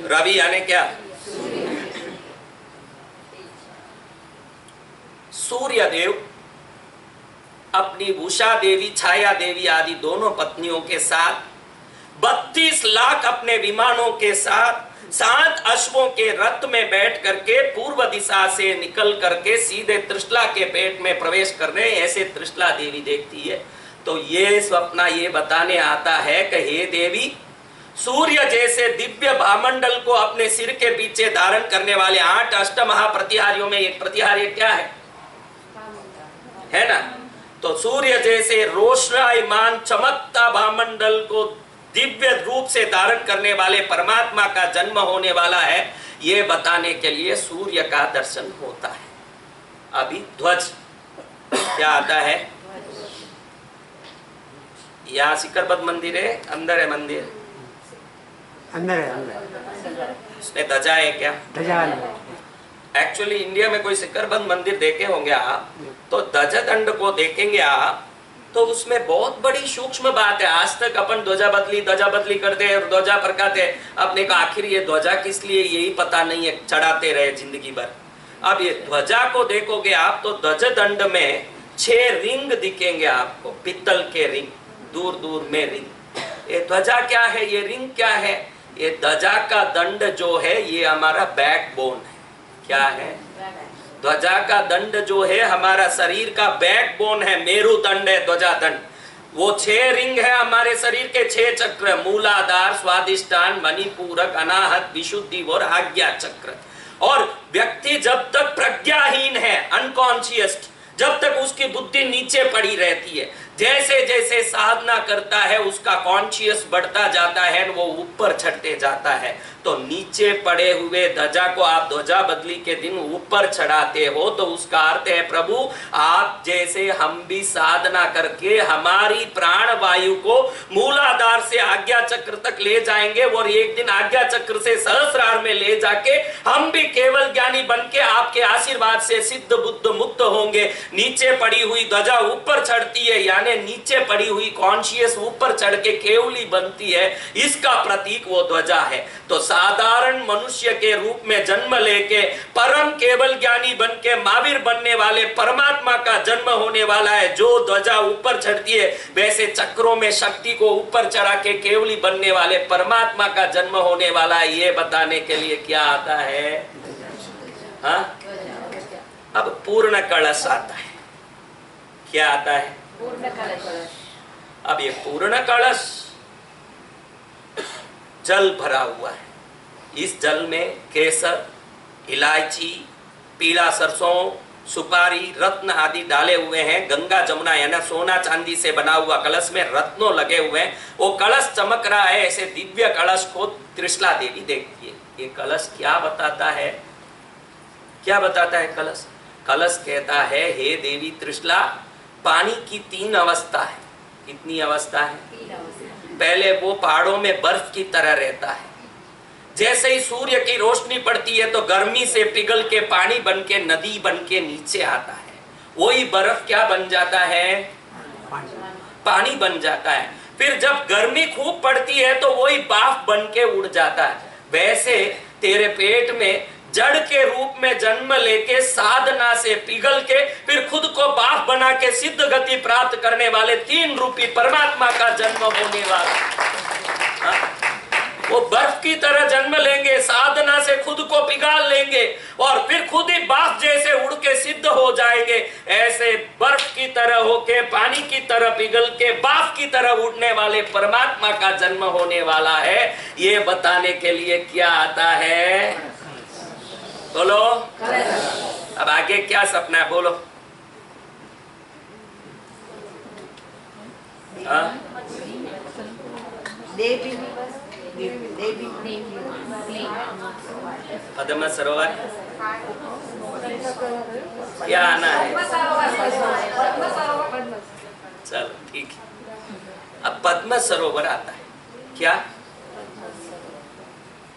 रवि यानी क्या? सूर्य देव अपनी उषा देवी, छाया देवी आदि दोनों पत्नियों के साथ 32 लाख अपने विमानों के साथ 7 अश्वों के रथ में बैठ करके पूर्व दिशा से निकल करके सीधे त्रिशला के पेट में प्रवेश कर रहे हैं, ऐसे त्रिशला देवी देखती है। तो ये स्वप्न ये बताने आता है कि हे देवी, सूर्य जैसे दिव्य भामंडल को अपने सिर के पीछे धारण करने वाले 8 अष्टमहाप्रतिहारियों में एक प्रतिहार्य क्या है ना? तो सूर्य जैसे रोशनायमान चमकता भामंडल को दिव्य रूप से धारण करने वाले परमात्मा का जन्म होने वाला है, ये बताने के लिए सूर्य का दर्शन होता है। अभी ध्वज क्या आता है? यहाँ शिखरबद्ध मंदिर है, अंदर है मंदिर, अंदर है, अंदर उसमें ध्वजा है क्या? ध्वजा एक्चुअली इंडिया में कोई शिखरबद्ध मंदिर देखे होंगे आप, तो ध्वजा दंड को देखेंगे आप तो उसमें बहुत बड़ी सूक्ष्म बात है। आज तक अपन ध्वजा बदली करते हैं और ध्वजा फरकाते हैं, अपने को आखिर ये ध्वजा किस लिए यही पता नहीं है, चढ़ाते रहे जिंदगी भर। अब ये ध्वजा को देखोगे आप तो ध्वज दंड में 6 रिंग दिखेंगे आपको, पित्तल के रिंग, दूर दूर में रिंग। ये ध्वजा क्या है? ये रिंग क्या है? ये ध्वजा का दंड जो है ये हमारा बैकबोन है। क्या है? ध्वजा का दंड जो है हमारा शरीर का बैकबोन है, मेरुदंड है ध्वजा दंड। वो 6 रिंग है हमारे शरीर के, 6 चक्र, मूलाधार, स्वादिष्टान, मणिपूरक, अनाहत, विशुद्धि और आज्ञा चक्र। और व्यक्ति जब तक प्रज्ञाहीन है, अनकॉन्शियस, जब तक उसकी बुद्धि नीचे पड़ी रहती है, जैसे जैसे साधना करता है उसका कॉन्शियस बढ़ता जाता है, वो ऊपर चढ़ते जाता है। तो नीचे पड़े हुए ध्वजा को आप ध्वजा बदली के दिन ऊपर चढ़ाते हो, तो उसका अर्थ है प्रभु आप जैसे हम भी साधना करके हमारी प्राण वायु को मूलाधार से आज्ञा चक्र तक ले जाएंगे, और एक दिन आज्ञा चक्र से सहस्रार में ले जाके हम भी केवल ज्ञानी बन के आपके आशीर्वाद से सिद्ध बुद्ध मुक्त होंगे। नीचे पड़ी हुई ध्वजा ऊपर चढ़ती है, यानी नीचे पड़ी हुई कॉन्शियस ऊपर चढ़ के केवली बनती है, इसका प्रतीक वो ध्वजा है। तो साधारण मनुष्य के रूप में जन्म लेके परम केवल ज्ञानी बन के महावीर बनने वाले परमात्मा का जन्म होने वाला है। जो ध्वजा ऊपर चढ़ती है, वैसे चक्रों में शक्ति को ऊपर चढ़ा के केवली बनने वाले परमात्मा का जन्म होने वाला है। ये बताने के लिए क्या आता है? हाँ, अब पूर्ण कलश आता है। क्या आता है? पूर्ण कलश। अब ये पूर्ण कलश जल भरा हुआ है। इस जल में केसर, इलायची, पीला सरसों, सुपारी, रत्न आदि डाले हुए हैं। गंगा जमुना यानी सोना चांदी से बना हुआ कलश में रत्नों लगे हुए हैं। वो कलश चमक रहा है। ऐसे दिव्य कलश को त्रिशला देवी देखती है। ये कलश क्या बताता है? क्या बताता है कलश? कलश कहता है हे देवी त्रिशला, पानी की 3 अवस्था है। कितनी अवस्था है? पहले वो पहाड़ों में बर्फ की तरह रहता है। जैसे ही सूर्य की रोशनी पड़ती है तो गर्मी से पिघल के पानी बन के नदी बन के नीचे आता है। वही बर्फ क्या बन जाता है? पानी बन जाता है। फिर जब गर्मी खूब पड़ती है तो वही भाप बन के उड़ जाता है। वैसे तेरे पेट में जड़ के रूप में जन्म लेके साधना से पिघल के फिर खुद को बाप बना के सिद्ध गति प्राप्त करने वाले 3 रूपी परमात्मा का जन्म होने वाला। हाँ? वो बर्फ की तरह जन्म लेंगे, साधना से खुद को पिघाल लेंगे और फिर खुद ही बाप जैसे उड़ के सिद्ध हो जाएंगे। ऐसे बर्फ की तरह होके पानी की तरह पिघल के बाप की तरह उड़ने वाले परमात्मा का जन्म होने वाला है। ये बताने के लिए क्या आता है? बोलो। अब आगे क्या सपना है? बोलो। पद्म सरोवर क्या आना है? चलो ठीक है। अब पद्म सरोवर आता है। क्या?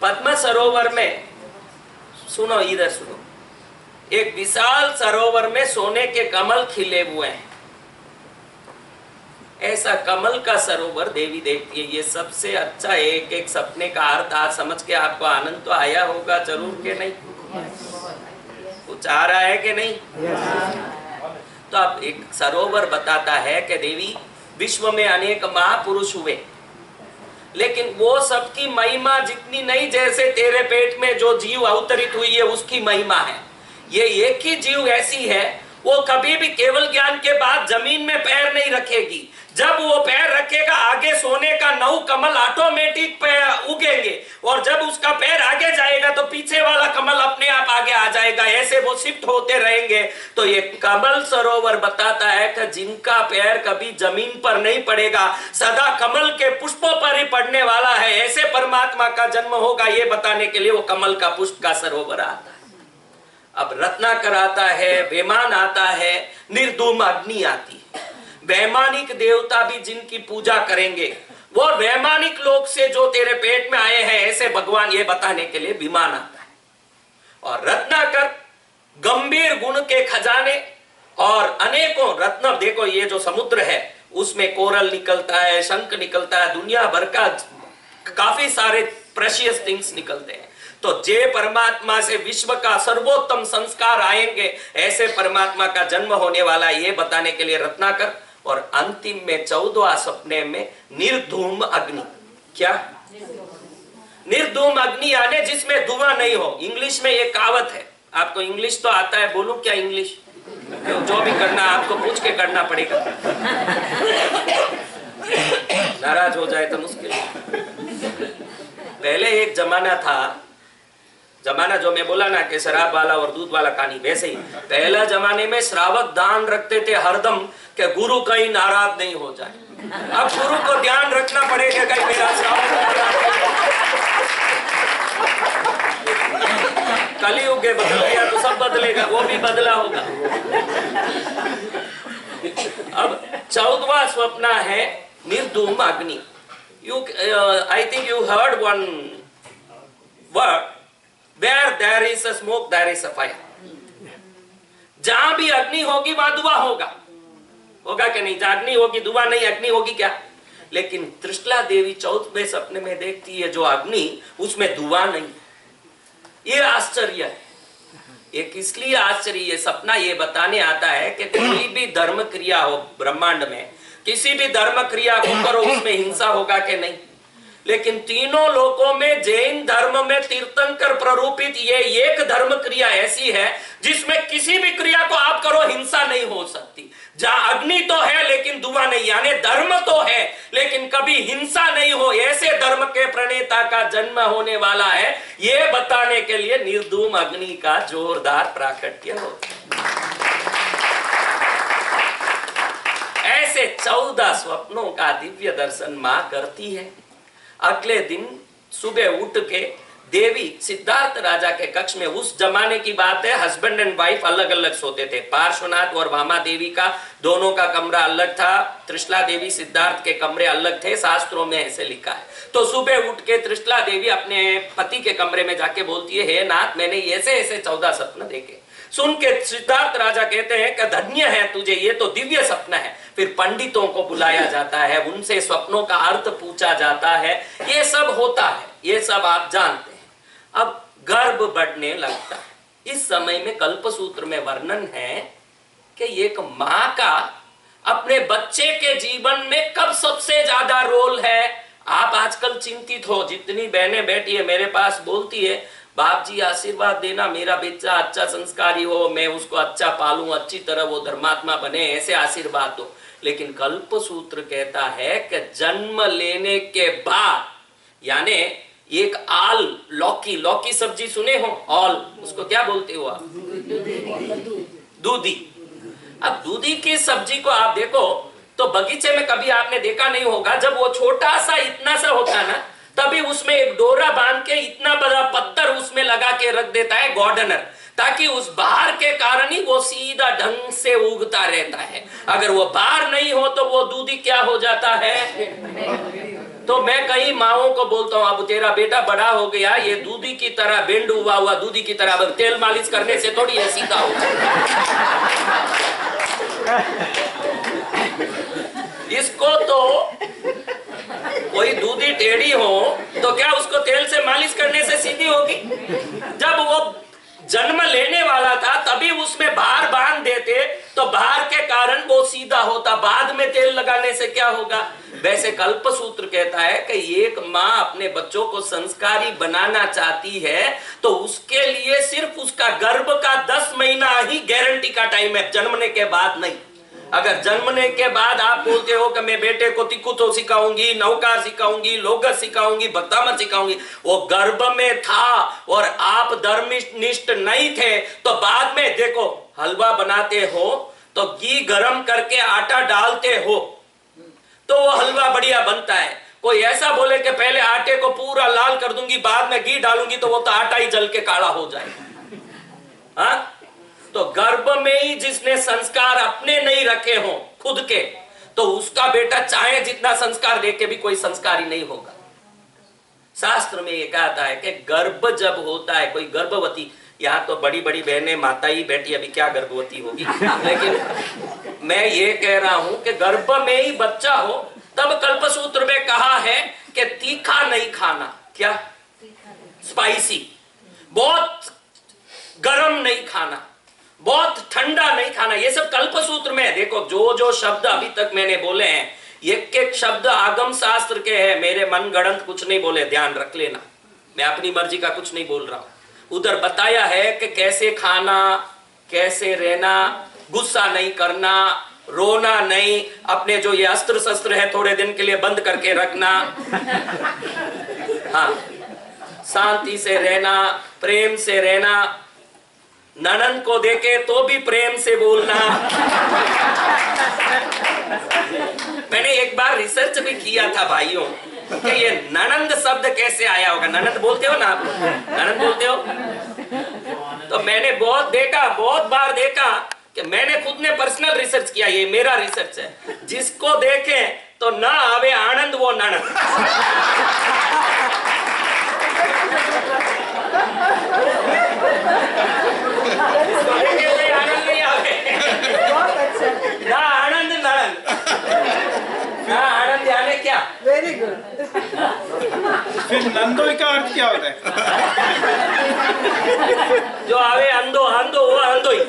पद्म सरोवर में सुनो, इधर सुनो। एक विशाल सरोवर में सोने के कमल खिले हुए हैं। ऐसा कमल का सरोवर देवी देखती है। ये सबसे अच्छा एक एक सपने का अर्थ आज समझ के आपको आनंद तो आया होगा जरूर के नहीं? कुछ आ रहा है कि नहीं? तो अब एक सरोवर बताता है कि देवी विश्व में अनेक महापुरुष हुए, लेकिन वो सबकी महिमा जितनी नहीं जैसे तेरे पेट में जो जीव अवतरित हुई है उसकी महिमा है। ये एक ही जीव ऐसी है, वो कभी भी केवल ज्ञान के बाद जमीन में पैर नहीं रखेगी। जब वो पैर रखेगा आगे सोने का 9 कमल ऑटोमेटिक उगेंगे, और जब उसका पैर आगे जाएगा तो पीछे वाला कमल अपने आप आगे आ जाएगा। ऐसे वो शिफ्ट होते रहेंगे। तो ये कमल सरोवर बताता है कि जिनका पैर कभी जमीन पर नहीं पड़ेगा, सदा कमल के पुष्पों पर ही पड़ने वाला है, ऐसे परमात्मा का जन्म होगा। ये बताने के लिए वो कमल का पुष्प का सरोवर आता है। अब रत्नाकर आता है, वैमान आता है, निर्धूम अग्नि आती है। वैमानिक देवता भी जिनकी पूजा करेंगे, वो वैमानिक लोक से जो तेरे पेट में आए हैं, ऐसे भगवान ये बताने के लिए विमान आता है। और रत्नाकर गंभीर गुण के खजाने और अनेकों रत्न, देखो ये जो समुद्र है उसमें कोरल निकलता है, शंख निकलता है, दुनिया भर का काफी सारे प्रेशियस थिंग्स निकलते हैं। तो जे परमात्मा से विश्व का सर्वोत्तम संस्कार आएंगे, ऐसे परमात्मा का जन्म होने वाला, ये बताने के लिए रत्नाकर। और अंतिम में 14वां सपने में निर्धूम अग्नि। क्या? निर्धूम अग्नि यानी जिसमें धुआं नहीं हो। इंग्लिश में एक कहावत है, आपको इंग्लिश तो आता है, बोलूं क्या इंग्लिश? जो भी करना आपको पूछ के करना पड़ेगा। नाराज हो जाए तो मुश्किल। पहले एक जमाना था, जमाना जो मैं बोला ना कि शराब वाला और दूध वाला कहानी, वैसे ही पहले जमाने में श्रावक दान रखते थे हरदम कि गुरु कहीं नाराज नहीं हो जाए। अब गुरु को ध्यान रखना पड़ेगा कहीं मेरा श्रावक कलयुग बदल गया तो सब बदलेगा, वो भी बदला होगा। अब 14वां स्वप्न है निर्धूम अग्नि। I think you heard one word, where there is a smoke there is a fire. जहां भी अग्नि होगी वहां धुआं होगा, होगा कि नहीं? जहां अग्नि होगी धुआं नहीं, अग्नि होगी क्या? लेकिन त्रिशला देवी 14वें सपने में देखती है जो अग्नि, उसमें धुआं नहीं। ये आश्चर्य है। ये किस लिए आश्चर्य? ये सपना ये बताने आता है कि कोई भी धर्म क्रिया हो ब्रह्मांड में, किसी भी धर्म क्रिया को करो उसमें हिंसा होगा कि नहीं? लेकिन तीनों लोकों में जैन धर्म में तीर्थंकर प्ररूपित ये एक धर्म क्रिया ऐसी है जिसमें किसी भी क्रिया को आप करो हिंसा नहीं हो सकती। जहां अग्नि तो है लेकिन धुआं नहीं, यानी धर्म तो है लेकिन कभी हिंसा नहीं हो, ऐसे धर्म के प्रणेता का जन्म होने वाला है। ये बताने के लिए निर्धूम अग्नि का जोरदार प्राकट्य हो। ऐसे 14 स्वप्नों का दिव्य दर्शन मां करती है। अगले दिन सुबह उठ के देवी सिद्धार्थ राजा के कक्ष में, उस जमाने की बात है हस्बैंड एंड वाइफ अलग अलग सोते थे। पार्श्वनाथ और वामा देवी का दोनों का कमरा अलग था, त्रिशला देवी सिद्धार्थ के कमरे अलग थे, शास्त्रों में ऐसे लिखा है। तो सुबह उठ के त्रिशला देवी अपने पति के कमरे में जाके बोलती है, हे नाथ मैंने ऐसे ऐसे 14 सपने देखे। सुन के सिद्धार्थ राजा कहते हैं कि धन्य है तुझे, ये तो दिव्य सपना है। फिर पंडितों को बुलाया जाता है, उनसे स्वप्नों का अर्थ पूछा जाता है, ये सब होता है, ये सब आप जानते हैं। अब गर्भ बढ़ने लगता है। इस समय में कल्पसूत्र में वर्णन है कि एक मां का अपने बच्चे के जीवन में कब सबसे ज्यादा रोल है। आप आजकल चिंतित हो, जितनी बहनें बैठी है मेरे पास बोलती है, बाप जी आशीर्वाद देना मेरा बच्चा अच्छा संस्कारी हो, मैं उसको अच्छा पालूं, अच्छी तरह वो धर्मात्मा बने, ऐसे आशीर्वाद दो। लेकिन कल्पसूत्र कहता है कि जन्म लेने के बाद, यानी एक आल, लौकी, लौकी सब्जी सुने हो, ऑल, उसको क्या बोलते हो आप? दूधी। अब दूधी की सब्जी को आप देखो तो बगीचे में कभी आपने देखा नहीं होगा, जब वो छोटा सा इतना सा होता ना, तभी उसमें एक डोरा बांध के इतना बड़ा पत्थर उसमें लगा के रख देता है गार्डनर, ताकि उस बाहर के कारण ही वो सीधा ढंग से उगता रहता है। अगर वो बाहर नहीं हो तो वो दूधी क्या हो जाता है? तो मैं कई माओं को बोलता हूं, अब तेरा बेटा बड़ा हो गया, ये दूधी की तरह बेंड हुआ दूधी की तरह, तेल मालिश करने से थोड़ी है सीधा होगा। इसको तो कोई दूधी टेढ़ी हो तो क्या उसको तेल से मालिश करने से सीधी होगी? जब वो जन्म लेने वाला था तभी उसमें बाहर बांध देते तो बाहर के कारण वो सीधा होता, बाद में तेल लगाने से क्या होगा? वैसे कल्पसूत्र कहता है कि एक माँ अपने बच्चों को संस्कारी बनाना चाहती है तो उसके लिए सिर्फ उसका गर्भ का 10 महीना ही गारंटी का टाइम है, जन्मने के बाद नहीं। अगर जन्मने के बाद आप बोलते हो कि मैं बेटे को तिकुतो सिखाऊंगी, नौकार सिखाऊंगी, लोगर सिखाऊंगी, भक्तामर सिखाऊंगी, वो गर्भ में था और आप धर्मनिष्ठ नहीं थे तो बाद में देखो हलवा बनाते हो तो घी गरम करके आटा डालते हो तो वो हलवा बढ़िया बनता है। कोई ऐसा बोले कि पहले आटे को पूरा लाल कर दूंगी बाद में घी डालूंगी तो वो तो आटा ही जल के काला हो जाएगा। हाँ, तो गर्भ में ही जिसने संस्कार अपने नहीं रखे हो खुद के, तो उसका बेटा चाहे जितना संस्कार दे के भी कोई संस्कारी नहीं होगा। शास्त्र में ये कहता है कि गर्भ जब होता है, कोई गर्भवती, यहाँ तो बड़ी बड़ी बहनें माता ही बैठी, अभी क्या गर्भवती होगी, लेकिन मैं ये कह रहा हूं कि गर्भ में ही बच्चा हो तब कल्पसूत्र में कहा है कि तीखा नहीं खाना, क्या स्पाइसी, बहुत गरम नहीं खाना, बहुत ठंडा नहीं खाना, ये सब कल्पसूत्र में है। देखो जो जो शब्द अभी तक मैंने बोले हैं एक एक शब्द आगम शास्त्र के हैं, मेरे मन गढ़ंत कुछ नहीं बोले, ध्यान रख लेना, मैं अपनी मर्जी का कुछ नहीं बोल रहा हूं। उधर बताया है कि कैसे खाना, कैसे रहना, गुस्सा नहीं करना, रोना नहीं, अपने जो ये अस्त्र शस्त्र है थोड़े दिन के लिए बंद करके रखना, हाँ, शांति से रहना, प्रेम से रहना, ननंद को देखे तो भी प्रेम से बोलना। मैंने एक बार रिसर्च भी किया था भाइयों कि ये ननंद शब्द कैसे आया होगा। ननंद बोलते हो ना आप लोग? ननंद बोलते हो? तो मैंने बहुत बार देखा कि मैंने खुद ने पर्सनल रिसर्च किया, ये मेरा रिसर्च है। जिसको देखे तो ना आवे आनंद वो ननंद। जिसको देखे कोई आनंद नहीं आवे, ना आनंद ननंद, ना आनंद यानी क्या? Very good. फिर नंदोई का अर्थ क्या होता है? जो आवे अंधो अंधो वो अंधो ही।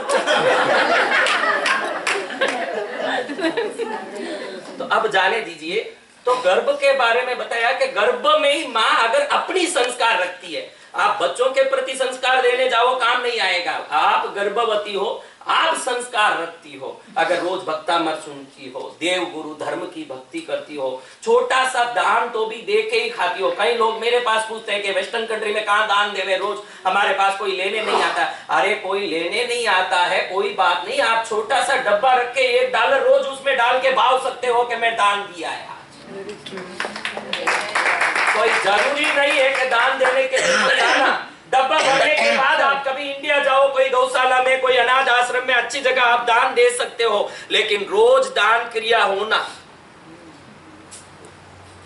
तो अब जाने दीजिए, तो गर्भ के बारे में बताया कि गर्भ में ही माँ अगर अपनी संस्कार रखती है, आप बच्चों के प्रति संस्कार देने जाओ काम नहीं आएगा। आप गर्भवती हो, आप संस्कार रखती हो, अगर रोज भक्तामृत सुनती हो, देव गुरु धर्म की भक्ति करती हो, छोटा सा दान तो भी दे के ही खाती हो। कई लोग मेरे पास पूछते हैं कि वेस्टर्न कंट्री में कहाँ दान देवे, रोज हमारे पास कोई लेने नहीं आता। अरे कोई लेने नहीं आता है कोई बात नहीं, आप छोटा सा डब्बा रख के $1 रोज उसमें डाल के भाव सकते हो कि मैं दान दिया है। कोई जरूरी नहीं है कि दान देने के लिए जाना। डब्बा भरने के बाद आप कभी इंडिया जाओ, कोई गौशाला में, कोई अनाथ आश्रम में, अच्छी जगह आप दान दे सकते हो, लेकिन रोज दान क्रिया होना।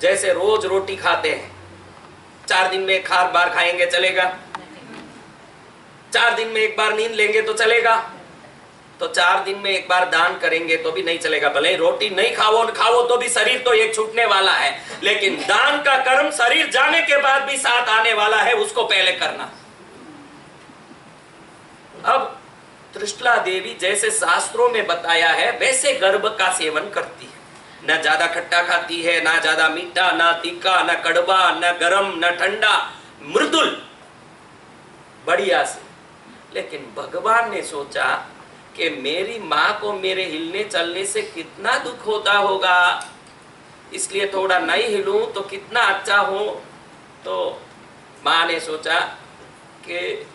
जैसे रोज रोटी खाते हैं, 4 दिन में एक बार खाएंगे चलेगा, 4 दिन में एक बार नींद लेंगे तो चलेगा, तो 4 दिन में एक बार दान करेंगे तो भी नहीं चलेगा। भले ही रोटी नहीं खाओ तो भी शरीर तो एक छूटने वाला है, लेकिन दान का कर्म शरीर जाने के बाद भी साथ आने वाला है, उसको पहले करना। अब त्रिशला देवी जैसे शास्त्रों में बताया है वैसे गर्भ का सेवन करती है। न ज्यादा खट्टा खाती है, ना ज्यादा मीठा, ना तीखा, ना कड़वा, न गरम, न ठंडा, मृदुल, बढ़िया से। लेकिन भगवान ने सोचा कि मेरी माँ को मेरे हिलने चलने से कितना दुख होता होगा, इसलिए थोड़ा नहीं हिलूं तो कितना अच्छा हो। तो माँ ने सोचा कि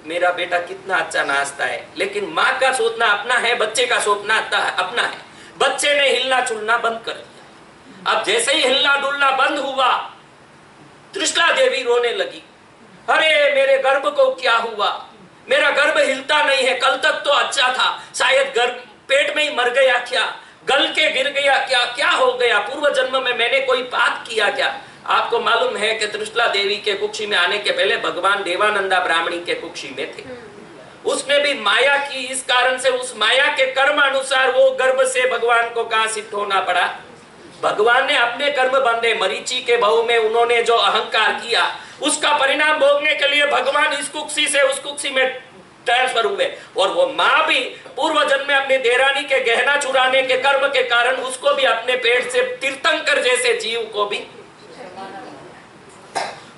मेरा बेटा कितना अच्छा नाचता है, लेकिन माँ का सोचना अपना है, बच्चे का सोचना अपना है। बच्चे ने हिलना चुलना बंद कर दिया। अब जैसे ही हिलना डुलना बंद हुआ, त्रिशला देवी रोने लगी, अरे मेरे गर्भ को क्या हुआ, मेरा गर्भ हिलता नहीं है, कल तक तो अच्छा था, शायद गर्भ पेट में ही मर गया क्या, गल के गिर गया क्या, क्या हो गया, पूर्व जन्म में मैंने कोई पाप किया क्या। आपको मालूम है कि त्रिशला देवी के कुक्षी में आने के पहले भगवान देवानंदा ब्राह्मणी के कुक्षी में थे। उसने भी माया की, इस कारण से उस माया के कर्म अनुसार वो गर्भ से भगवान को कहां शिफ्ट होना पड़ा। भगवान ने अपने कर्म बंधे, मरीचि के बहु में उन्होंने जो अहंकार किया उसका परिणाम भोगने के लिए भगवान इस कुक्षी से उस कुक्षी में ट्रांसफर हुए। और वो माँ भी पूर्व जन्म में अपने देरानी के गहना चुराने के कर्म के कारण उसको भी अपने पेट से तीर्थंकर जैसे जीव को भी।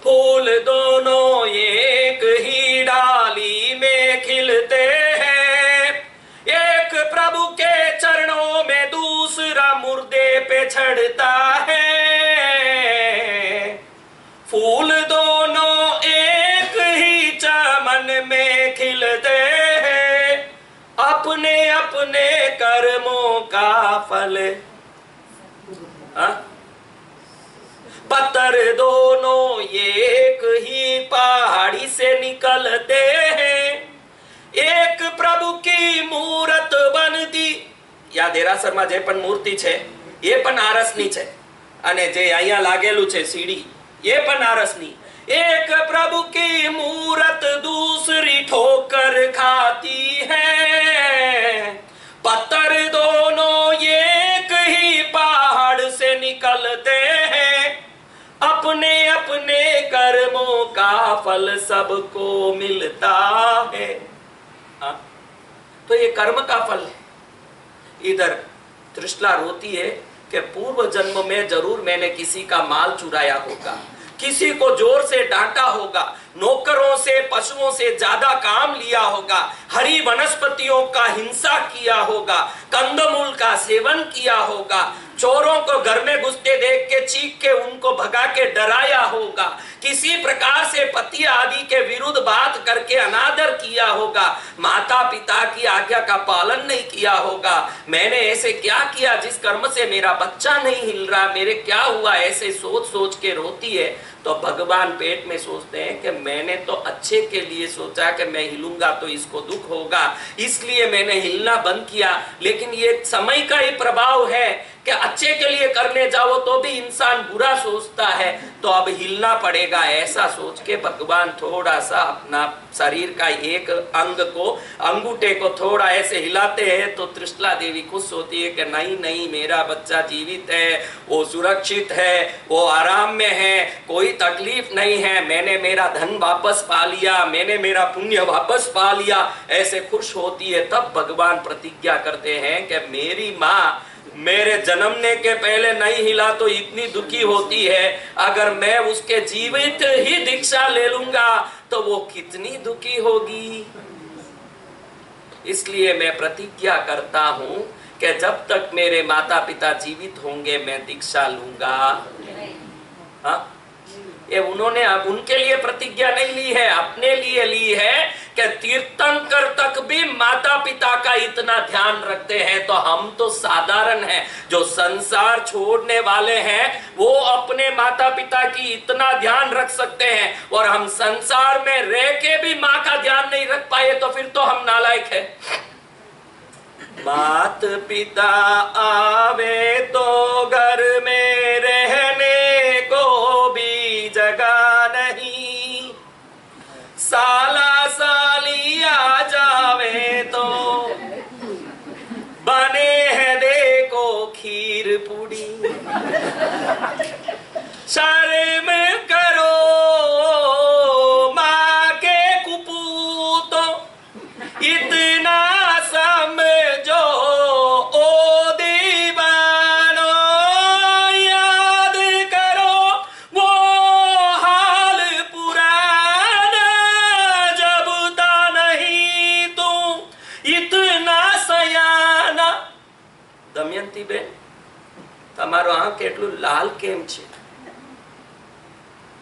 फूल दोनों एक ही डाली में खिलते हैं, एक प्रभु के चरणों में दूसरा मुर्दे पे चढ़ता है। फूल दोनों एक ही चमन में खिलते हैं, अपने अपने कर्मों का फल। पत्थर दोनों एक ही पहाड़ी से निकलते हैं, एक प्रभु की मूरत बनती। या देरासરમાં જે પણ મૂર્તિ છે એ પણ આરસની છે, અને જે અહીંયા લાગેલું છે સીડી ये बनारसनी। एक प्रभु की मूरत दूसरी ठोकर खाती है, पत्थर दोनों एक ही पहाड़ से निकलते हैं, अपने अपने कर्मों का फल सबको मिलता है। तो ये कर्म का फल है। इधर त्रिशला रोती है कि पूर्व जन्म में जरूर मैंने किसी का माल चुराया होगा, किसी को जोर से डांटा होगा, नौकरों से पशुओं से ज्यादा काम लिया होगा, हरी वनस्पतियों का हिंसा किया होगा, कंदमूल का सेवन किया होगा, चोरों को घर में घुसते देख के चीख के उनको भगा के डराया होगा, किसी प्रकार से पति आदि के विरुद्ध बात करके अनादर किया होगा, माता पिता की आज्ञा का पालन नहीं किया होगा। मैंने ऐसे क्या किया जिस कर्म से मेरा बच्चा नहीं हिल रहा, मेरे क्या हुआ, ऐसे सोच सोच के रोती है। तो भगवान पेट में सोचते हैं कि मैंने तो अच्छे के लिए सोचा कि मैं हिलूंगा तो इसको दुख होगा, इसलिए मैंने हिलना बंद किया। लेकिन ये समय का ही प्रभाव है कि अच्छे के लिए करने जाओ तो भी इंसान बुरा सोचता है, तो अब हिलना पड़ेगा। ऐसा सोच के भगवान थोड़ा सा अपना शरीर का एक अंग को, अंगूठे को थोड़ा ऐसे हिलाते हैं तो त्रिशला देवी खुश होती है कि नहीं नहीं, मेरा बच्चा जीवित है, वो सुरक्षित है, वो आराम में है, कोई तकलीफ नहीं है, मैंने मेरा धन वापस पा लिया, मैंने मेरा पुण्य वापस पा लिया, ऐसे खुश होती है। तब भगवान प्रतिज्ञा करते हैं कि मेरी माँ मेरे जन्मने के पहले नहीं हिला तो इतनी दुखी होती है, अगर मैं उसके जीवित ही दीक्षा ले लूंगा तो वो कितनी दुखी होगी। इसलिए मैं प्रतिज्ञा करता हूं कि जब तक मेरे माता पिता जीवित होंगे मैं दीक्षा लूंगा। हाँ, ये उन्होंने उनके लिए प्रतिज्ञा नहीं ली है, अपने लिए ली है कि तीर्थंकर तक भी माता पिता का इतना ध्यान रखते हैं, तो हम तो साधारण हैं, जो संसार छोड़ने वाले हैं वो अपने माता पिता की इतना ध्यान रख सकते हैं, और हम संसार में रह के भी माँ का ध्यान नहीं रख पाए तो फिर तो हम नालायक है। मात पिता आवे तो घर में रहने को भी जगह नहीं, साला साली आ जावे तो बने हैं देखो खीर पूड़ी। शर्म करो माँ के कुपूतों, इतना समझो ओ दीवानो, याद करो वो हाल पुराना, जब था नहीं तू इतना सयाना। दमयंती बेन, તમારો આંખ કેટલું લાલ કેમ છે?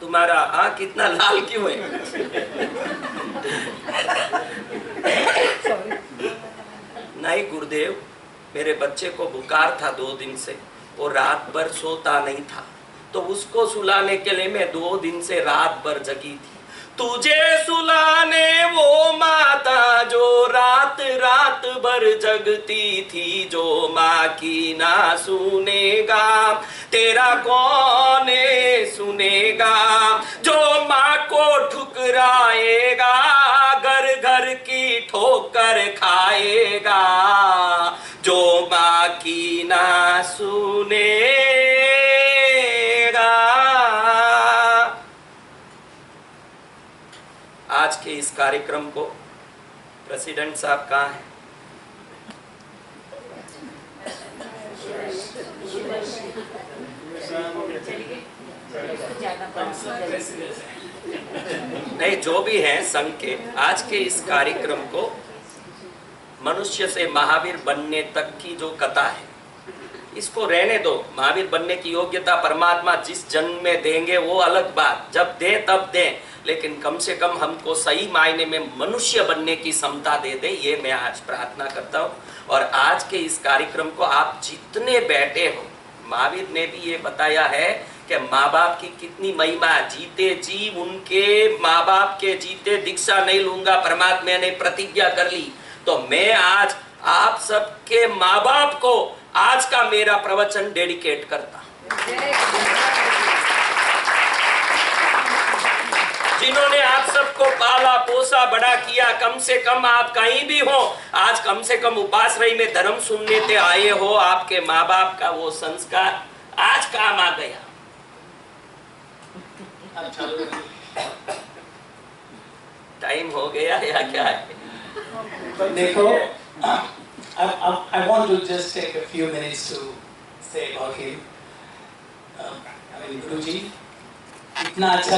तुम्हारा आंख कितना लाल क्यों है? नहीं गुरुदेव, मेरे बच्चे को बुखार था 2 दिन से, वो रात भर सोता नहीं था, तो उसको सुलाने के लिए मैं 2 दिन से रात भर जगी थी। तुझे सुलाने वो माता जो रात रात भर जगती थी, जो माँ की ना सुनेगा तेरा कौन सुनेगा, जो माँ को ठुकराएगा घर घर की ठोकर खाएगा, जो माँ की ना सुनेगा। आज के इस कार्यक्रम को प्रेसिडेंट साहब कहाँ हैं? नहीं, जो भी हैं संघ के, आज के इस कार्यक्रम को मनुष्य से महावीर बनने तक की जो कथा है, इसको रहने दो। महावीर बनने की योग्यता परमात्मा जिस जन्म में देंगे वो अलग बात, जब दें तब दें, लेकिन कम से कम हमको सही मायने में मनुष्य बनने की क्षमता दे दे, ये मैं आज प्रार्थना करता हूँ। और आज के इस कार्यक्रम को आप जितने बैठे हो, महावीर ने भी ये बताया है कि माँ बाप की कितनी महिमा, जीते जी उनके माँ बाप के जीते दीक्षा नहीं लूंगा, परमात्मा ने प्रतिज्ञा कर ली। तो मैं आज आप सबके माँ बाप को आज का मेरा प्रवचन डेडिकेट करता हूँ, जिन्होंने आप सबको पाला पोसा बड़ा किया। कम से कम आप कहीं भी हो, आज कम से कम उपास रही में धर्म सुनने ते आए हो, आपके माँ बाप का वो संस्कार आज काम आ गया। टाइम हो गया या क्या है? देखो, I want to just take a few minutes to say about him. I mean, Guruji, इतना अच्छा